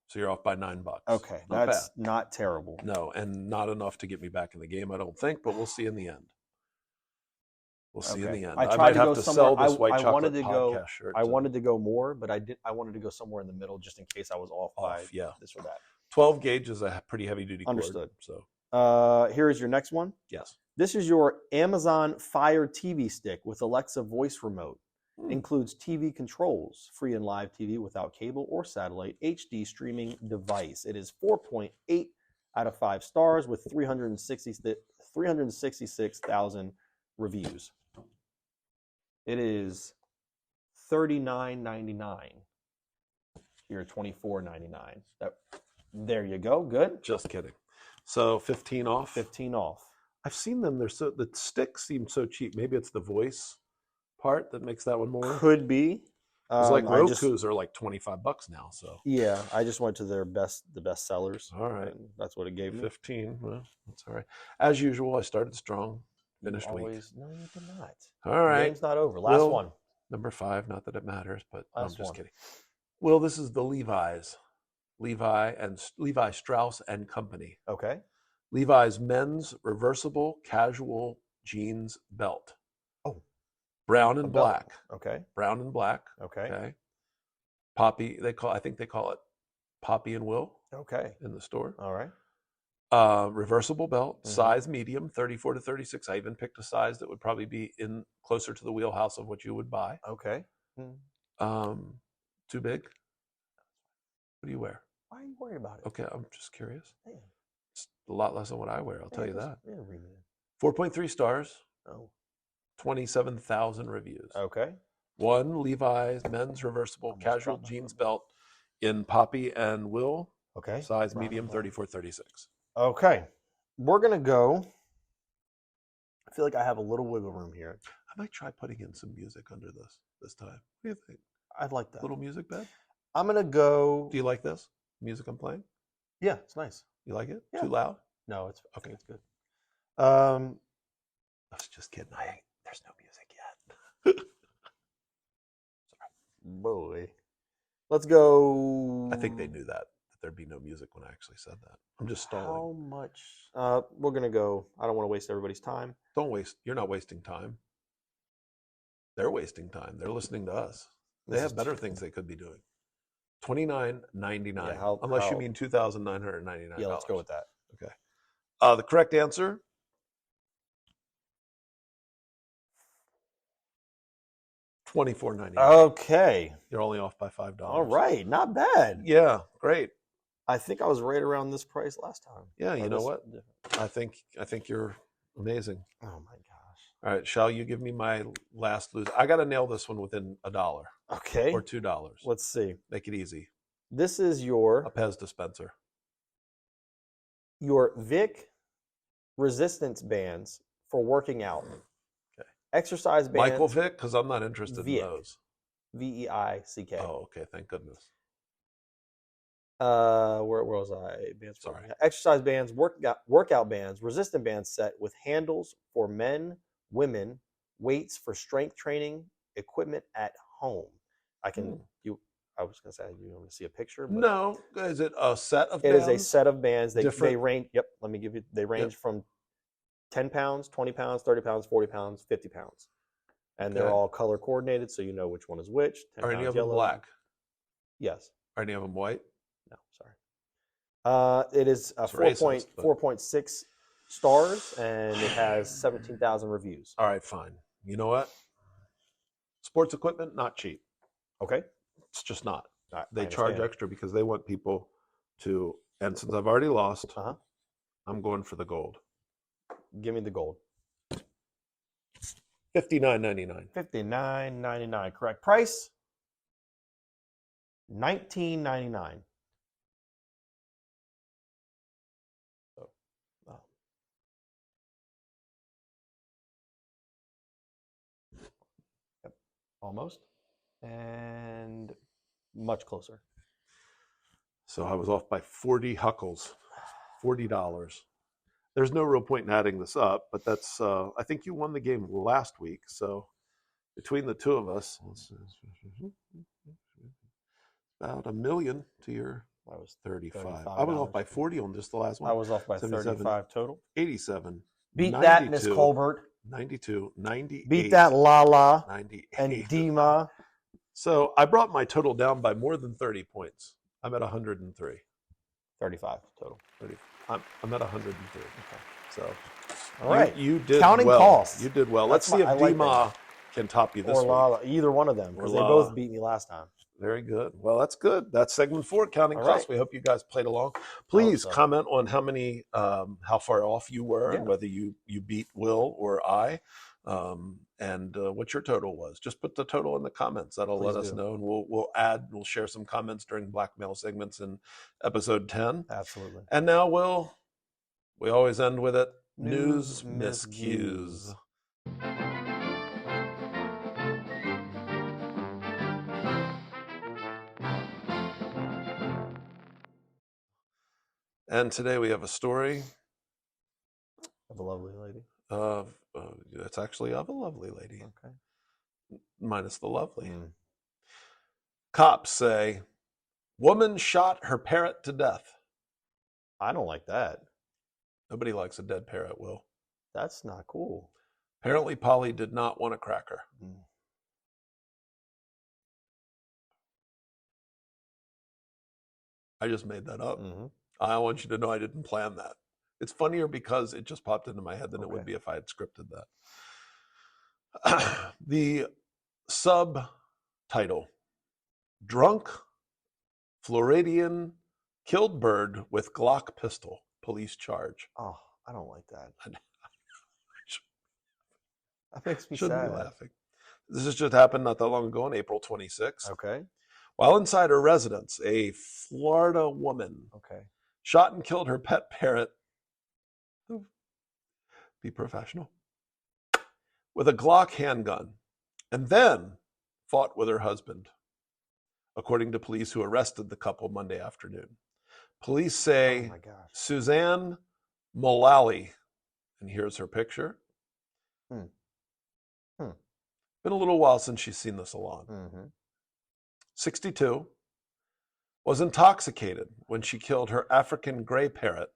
[SPEAKER 1] So you're off by $9.
[SPEAKER 2] Okay,
[SPEAKER 1] not
[SPEAKER 2] that's
[SPEAKER 1] bad.
[SPEAKER 2] not terrible.
[SPEAKER 1] No, and not enough to get me back in the game, I don't think, but we'll see in the end. We'll see in the end.
[SPEAKER 2] I
[SPEAKER 1] might have to sell this white chocolate podcast shirt.
[SPEAKER 2] I wanted to go more, but I wanted to go somewhere in the middle just in case I was off by this or that.
[SPEAKER 1] 12 gauge is a pretty heavy duty cord.
[SPEAKER 2] Understood.
[SPEAKER 1] So
[SPEAKER 2] here is your next one.
[SPEAKER 1] Yes.
[SPEAKER 2] This is your Amazon Fire TV stick with Alexa voice remote. Includes TV controls, free and live TV without cable or satellite, HD streaming device. It is 4.8 out of 5 stars with 366,000 reviews. It is $39.99. Here, $24.99. There you go. Good.
[SPEAKER 1] Just kidding. So 15 off.
[SPEAKER 2] 15 off.
[SPEAKER 1] I've seen them. The sticks seem so cheap. Maybe it's the voice part that makes that one more.
[SPEAKER 2] Could be.
[SPEAKER 1] It's like Roku's are like $25 now. So
[SPEAKER 2] yeah, I just went to the best sellers.
[SPEAKER 1] All right,
[SPEAKER 2] that's what it gave me.
[SPEAKER 1] 15. Well, that's all right. As usual, I started strong, finished weak.
[SPEAKER 2] No, you did not.
[SPEAKER 1] All right,
[SPEAKER 2] the game's not over. Last one.
[SPEAKER 1] Number 5. Not that it matters, but I'm just kidding.
[SPEAKER 2] Well,
[SPEAKER 1] this is the Levi's, Levi Strauss and Company.
[SPEAKER 2] Okay.
[SPEAKER 1] Levi's men's reversible casual jeans belt.
[SPEAKER 2] Oh.
[SPEAKER 1] Brown and black.
[SPEAKER 2] Okay.
[SPEAKER 1] Brown and black.
[SPEAKER 2] Okay.
[SPEAKER 1] Poppy, I think they call it Poppy and Will.
[SPEAKER 2] Okay.
[SPEAKER 1] In the store.
[SPEAKER 2] All right.
[SPEAKER 1] Reversible belt, size medium, 34 to 36. I even picked a size that would probably be in closer to the wheelhouse of what you would buy.
[SPEAKER 2] Okay.
[SPEAKER 1] Too big? What do you wear?
[SPEAKER 2] Why are you worried about it?
[SPEAKER 1] Okay, I'm just curious.
[SPEAKER 2] Man.
[SPEAKER 1] It's a lot less than what I wear, I'll tell you that.
[SPEAKER 2] 4.3
[SPEAKER 1] 4.3 stars.
[SPEAKER 2] Oh.
[SPEAKER 1] 27,000 reviews.
[SPEAKER 2] Okay.
[SPEAKER 1] 1 Levi's men's reversible casual jeans belt in Poppy and Will.
[SPEAKER 2] Okay.
[SPEAKER 1] Size medium, 34-36.
[SPEAKER 2] Okay. We're going to go. I feel like I have a little wiggle room here.
[SPEAKER 1] I might try putting in some music under this time. What do you think?
[SPEAKER 2] I'd like that.
[SPEAKER 1] Little music bed?
[SPEAKER 2] I'm going to go.
[SPEAKER 1] Do you like this music I'm playing?
[SPEAKER 2] Yeah, it's nice.
[SPEAKER 1] You like it?
[SPEAKER 2] Yeah.
[SPEAKER 1] Too loud?
[SPEAKER 2] No, it's okay. It's good.
[SPEAKER 1] I was just kidding. There's no music yet.
[SPEAKER 2] Sorry. Boy. Let's go.
[SPEAKER 1] I think they knew that there'd be no music when I actually said that. I'm just stalling.
[SPEAKER 2] How much? We're going to go. I don't want to waste everybody's time.
[SPEAKER 1] Don't waste. You're not wasting time. They're wasting time. They're listening to us. They have better things they could be doing. $29.99. Yeah, unless you mean $2,999.
[SPEAKER 2] Yeah, let's go with that.
[SPEAKER 1] Okay. The correct answer. $24.99.
[SPEAKER 2] Okay.
[SPEAKER 1] You're only off by $5.
[SPEAKER 2] All right, not bad.
[SPEAKER 1] Yeah, great.
[SPEAKER 2] I think I was right around this price last time.
[SPEAKER 1] Yeah, you know what? I think you're amazing.
[SPEAKER 2] Oh my gosh.
[SPEAKER 1] All right, shall you give me my last lose? I got to nail this one within $1.
[SPEAKER 2] Okay.
[SPEAKER 1] Or $2.
[SPEAKER 2] Let's see.
[SPEAKER 1] Make it easy.
[SPEAKER 2] This is your
[SPEAKER 1] a Pez dispenser.
[SPEAKER 2] Your Vic resistance bands for working out.
[SPEAKER 1] Okay.
[SPEAKER 2] Exercise bands.
[SPEAKER 1] Michael Vick, because I'm not interested in those.
[SPEAKER 2] Vick.
[SPEAKER 1] Oh, okay. Thank goodness.
[SPEAKER 2] Where was I? Bands.
[SPEAKER 1] Sorry.
[SPEAKER 2] Exercise bands, workout bands, resistant bands set with handles for men, women, weights for strength training, equipment at home. I can I was going to say, you want to see a picture? But
[SPEAKER 1] no. Is it a set of
[SPEAKER 2] bands?
[SPEAKER 1] It
[SPEAKER 2] is a set of bands. They range. Yep. Let me give you. They range from 10 pounds, 20 pounds, 30 pounds, 40 pounds, 50 pounds. And they're all color coordinated, so you know which one is which.
[SPEAKER 1] Are any of them black?
[SPEAKER 2] Yes.
[SPEAKER 1] Are any of them white?
[SPEAKER 2] No, sorry. It is 4.6 stars, and it has 17,000 reviews.
[SPEAKER 1] All right, fine. You know what? Sports equipment, not cheap.
[SPEAKER 2] Okay.
[SPEAKER 1] It's just not. They charge extra because they want people to, and since I've already lost, I'm going for the gold.
[SPEAKER 2] Give me the gold.
[SPEAKER 1] $59.99.
[SPEAKER 2] $59.99. Correct price. $19.99. Almost. And much closer.
[SPEAKER 1] So I was off by 40 huckles, $40. There's no real point in adding this up, but that's, I think you won the game last week. So between the two of us, about $1 million to your
[SPEAKER 2] I was
[SPEAKER 1] 35. I was off by 40 on just the last one.
[SPEAKER 2] I was off by 35 total.
[SPEAKER 1] 87.
[SPEAKER 2] Beat
[SPEAKER 1] 92,
[SPEAKER 2] that, Miss Colbert.
[SPEAKER 1] 92, 98.
[SPEAKER 2] Beat that, Lala
[SPEAKER 1] 98.
[SPEAKER 2] and Dima.
[SPEAKER 1] So I brought my total down by more than 30 points. I'm at 103.
[SPEAKER 2] 35 total.
[SPEAKER 1] 30. I'm at 103.
[SPEAKER 2] Okay.
[SPEAKER 1] So
[SPEAKER 2] all right.
[SPEAKER 1] You did
[SPEAKER 2] counting
[SPEAKER 1] well.
[SPEAKER 2] costs.
[SPEAKER 1] You did well. Let's see if Dima can top you this
[SPEAKER 2] or
[SPEAKER 1] week.
[SPEAKER 2] Lala, either one of them, because they both beat me last time.
[SPEAKER 1] Very good. Well, that's good. That's segment 4, counting costs. We hope you guys played along. Please comment on how many, how far off you were, and whether you beat Will or I, and what your total was. Just put the total in the comments. That'll let us know, and we'll share some comments during Blackmail segments in episode 10.
[SPEAKER 2] Absolutely.
[SPEAKER 1] And now, Will, we always end with it. News Miscues. And today we have a story
[SPEAKER 2] of a lovely lady.
[SPEAKER 1] It's actually of a lovely lady.
[SPEAKER 2] Okay.
[SPEAKER 1] Minus the lovely. Cops say, woman shot her parrot to death.
[SPEAKER 2] I don't like that.
[SPEAKER 1] Nobody likes a dead parrot, Will.
[SPEAKER 2] That's not cool.
[SPEAKER 1] Apparently, Polly did not want a cracker. I just made that up. I want you to know I didn't plan that. It's funnier because it just popped into my head than it would be if I had scripted that. The subtitle, Drunk Floridian Killed Bird with Glock Pistol, Police Charge.
[SPEAKER 2] Oh, I don't like that. That makes me sad.
[SPEAKER 1] Shouldn't be laughing. This has just happened not that long ago on April 26th.
[SPEAKER 2] Okay.
[SPEAKER 1] While inside her residence, a Florida woman shot and killed her pet parrot. Be professional. With a Glock handgun, and then fought with her husband, according to police who arrested the couple Monday afternoon. Police say Suzanne Mullally, and here's her picture. Been a little while since she's seen the salon. 62, was intoxicated when she killed her African gray parrot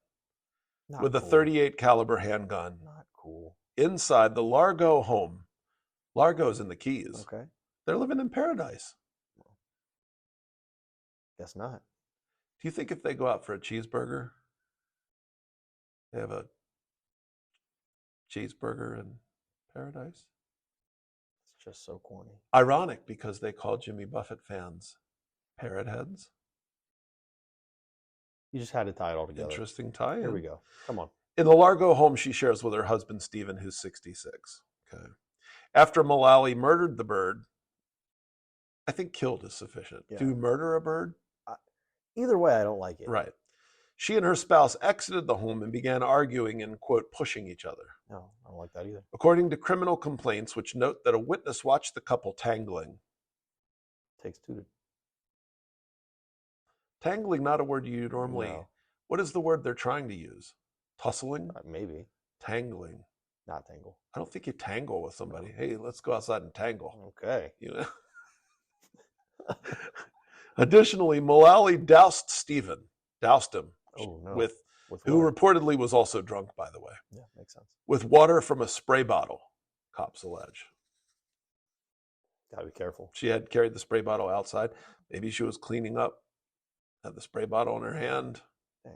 [SPEAKER 1] with a .38 caliber handgun.
[SPEAKER 2] Not cool.
[SPEAKER 1] Inside the Largo home. Largo's in the Keys.
[SPEAKER 2] Okay.
[SPEAKER 1] They're living in paradise.
[SPEAKER 2] Guess not.
[SPEAKER 1] Do you think if they go out for a cheeseburger, they have a cheeseburger in paradise?
[SPEAKER 2] It's just so corny.
[SPEAKER 1] Ironic, because they call Jimmy Buffett fans parrot heads.
[SPEAKER 2] You just had to tie it all together.
[SPEAKER 1] Interesting tie-in.
[SPEAKER 2] Here we go. Come on.
[SPEAKER 1] In the Largo home she shares with her husband, Stephen, who's 66. Okay. After Mullally murdered the bird, I think killed is sufficient. Yeah. Do you murder a bird?
[SPEAKER 2] Either way, I don't like it.
[SPEAKER 1] Right. She and her spouse exited the home and began arguing and, quote, pushing each other.
[SPEAKER 2] No, I don't like that either.
[SPEAKER 1] According to criminal complaints, which note that a witness watched the couple tangling.
[SPEAKER 2] Takes two to...
[SPEAKER 1] Tangling, not a word you normally... No. What is the word they're trying to use? Tussling?
[SPEAKER 2] Maybe.
[SPEAKER 1] Tangling.
[SPEAKER 2] Not tangle.
[SPEAKER 1] I don't think you tangle with somebody. No. Hey, let's go outside and tangle.
[SPEAKER 2] Okay.
[SPEAKER 1] You know? Additionally, Mullally doused Stephen. Doused him. With who reportedly was also drunk, by the way.
[SPEAKER 2] Yeah, makes sense.
[SPEAKER 1] With water from a spray bottle, cops allege.
[SPEAKER 2] Gotta be careful.
[SPEAKER 1] She had carried the spray bottle outside. Maybe she was cleaning up, had the spray bottle in her hand.
[SPEAKER 2] Dang.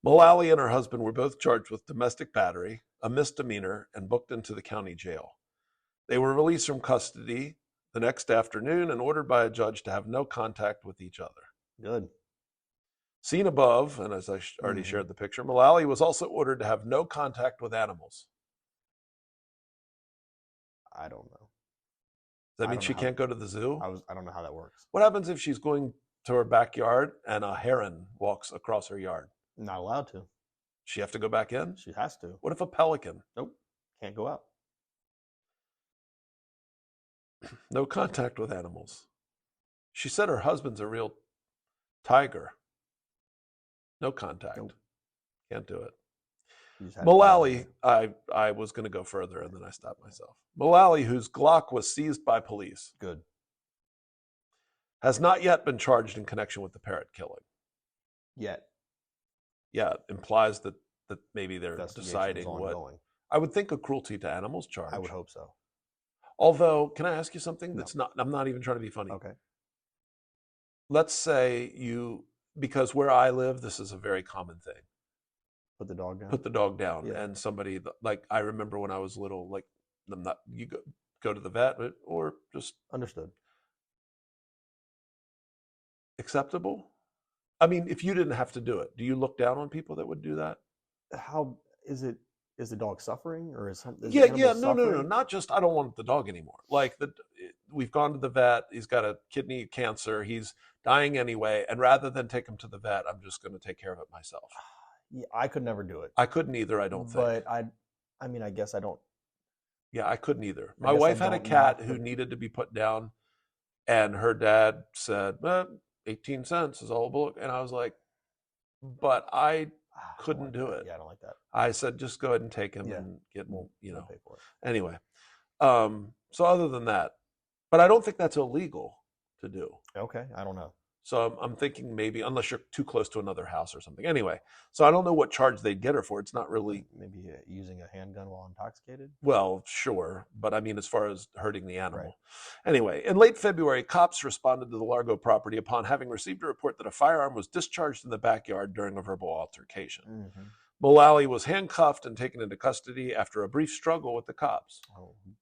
[SPEAKER 1] Mullally and her husband were both charged with domestic battery, a misdemeanor, and booked into the county jail. They were released from custody the next afternoon and ordered by a judge to have no contact with each other.
[SPEAKER 2] Good.
[SPEAKER 1] Seen above, and as I already shared the picture, Mullally was also ordered to have no contact with animals.
[SPEAKER 2] I don't know.
[SPEAKER 1] Does that mean she can't go to the zoo?
[SPEAKER 2] I don't know how that works.
[SPEAKER 1] What happens if she's going to her backyard and a heron walks across her yard?
[SPEAKER 2] Not allowed to.
[SPEAKER 1] She have to go back in?
[SPEAKER 2] She has to.
[SPEAKER 1] What if a pelican?
[SPEAKER 2] Nope. Can't go out.
[SPEAKER 1] No contact with animals. She said her husband's a real tiger. No contact.
[SPEAKER 2] Nope.
[SPEAKER 1] Can't do it.
[SPEAKER 2] You just had to put it out
[SPEAKER 1] Mullally, I was going to go further and then I stopped myself. Mullally, whose Glock was seized by police,
[SPEAKER 2] there. Good.
[SPEAKER 1] has not yet been charged in connection with the parrot killing.
[SPEAKER 2] Yet.
[SPEAKER 1] Yeah, it implies that maybe they're
[SPEAKER 2] Investigation's
[SPEAKER 1] deciding what.
[SPEAKER 2] ongoing.
[SPEAKER 1] I would think a cruelty to animals charge.
[SPEAKER 2] I would hope so.
[SPEAKER 1] Although, can I ask you something
[SPEAKER 2] No.
[SPEAKER 1] that's not, I'm not even trying to be funny.
[SPEAKER 2] Okay.
[SPEAKER 1] Let's say because where I live, this is a very common thing.
[SPEAKER 2] Put the dog down.
[SPEAKER 1] Put the dog down.
[SPEAKER 2] Yeah.
[SPEAKER 1] And somebody, like, I remember when I was little, like, you go to the vet or just.
[SPEAKER 2] Understood.
[SPEAKER 1] Acceptable? I mean, if you didn't have to do it, do you look down on people that would do that?
[SPEAKER 2] How is it? Is the dog suffering, or is something?
[SPEAKER 1] Yeah, no, not just I don't want the dog anymore. Like we've gone to the vet. He's got a kidney cancer. He's dying anyway, and rather than take him to the vet, I'm just going to take care of it myself.
[SPEAKER 2] Yeah, I could never do it.
[SPEAKER 1] I couldn't either. I don't think.
[SPEAKER 2] But I mean, I guess I don't.
[SPEAKER 1] Yeah, I couldn't either. My wife had a cat who needed to be put down, and her dad said, 18 cents is all we'll look. And I was like, but I couldn't do it.
[SPEAKER 2] Yeah, I don't like that.
[SPEAKER 1] I said, just go ahead and take him
[SPEAKER 2] Yeah.
[SPEAKER 1] and get,
[SPEAKER 2] We'll
[SPEAKER 1] pay
[SPEAKER 2] for it.
[SPEAKER 1] Anyway. So other than that, but I don't think that's illegal to do.
[SPEAKER 2] Okay, I don't know.
[SPEAKER 1] So I'm thinking maybe, unless you're too close to another house or something. Anyway, so I don't know what charge they'd get her for. It's not really.
[SPEAKER 2] Maybe using a handgun while intoxicated?
[SPEAKER 1] Well, sure. But I mean, as far as hurting the animal.
[SPEAKER 2] Right.
[SPEAKER 1] Anyway, in late February, cops responded to the Largo property upon having received a report that a firearm was discharged in the backyard during a verbal altercation.
[SPEAKER 2] Mm-hmm.
[SPEAKER 1] Mullally was handcuffed and taken into custody after a brief struggle with the cops.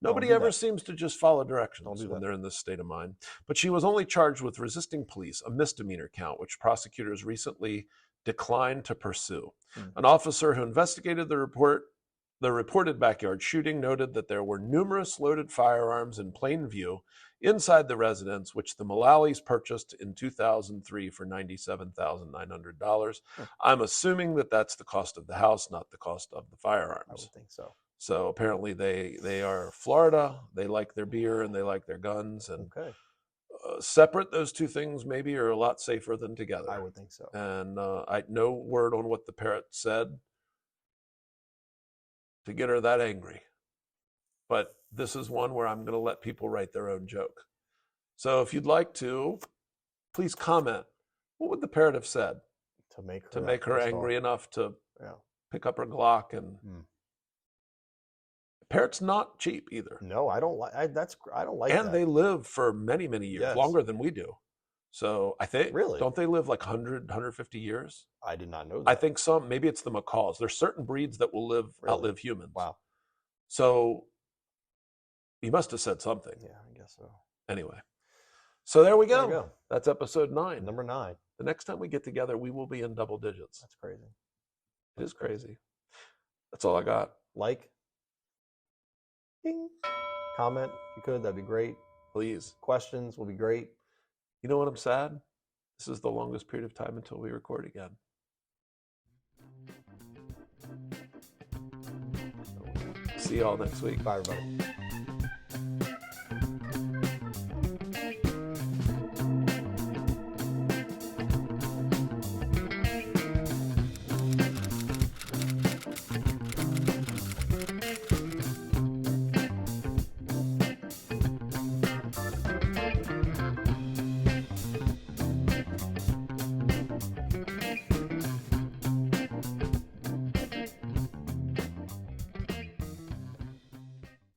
[SPEAKER 1] Nobody ever seems to just follow directions when they're in this state of mind. But she was only charged with resisting police, a misdemeanor count, which prosecutors recently declined to pursue. Mm-hmm. An officer who investigated the reported backyard shooting noted that there were numerous loaded firearms in plain view inside the residence, which the Mullalys purchased in 2003 for $97,900. I'm assuming that that's the cost of the house, not the cost of the firearms.
[SPEAKER 2] I would think so.
[SPEAKER 1] So apparently they are Florida. They like their beer and they like their guns. And separate, those two things maybe are a lot safer than together.
[SPEAKER 2] I would think so.
[SPEAKER 1] And no word on what the parrot said to get her that angry. But this is one where I'm going to let people write their own joke. So if you'd like to, please comment. What would the parrot have said
[SPEAKER 2] to make
[SPEAKER 1] her angry enough to pick up her Glock? And parrot's not cheap either.
[SPEAKER 2] No, I don't like. I don't like.
[SPEAKER 1] And they live for many, many years, longer than we do. So I think, don't they live like 100, 150 years?
[SPEAKER 2] I did not know that.
[SPEAKER 1] I think some, maybe it's the macaws. There's certain breeds that will outlive humans.
[SPEAKER 2] Wow.
[SPEAKER 1] So he must have said something.
[SPEAKER 2] Yeah, I guess so.
[SPEAKER 1] Anyway, so there we go. That's episode 9.
[SPEAKER 2] Number 9.
[SPEAKER 1] The next time we get together, we will be in double digits.
[SPEAKER 2] That's crazy.
[SPEAKER 1] It is crazy. That's all I got.
[SPEAKER 2] Like, ding, comment if you could. That'd be great.
[SPEAKER 1] Please.
[SPEAKER 2] Questions will be great.
[SPEAKER 1] You know what? I'm sad. This is the longest period of time until we record again. See y'all next week.
[SPEAKER 2] Bye, everybody.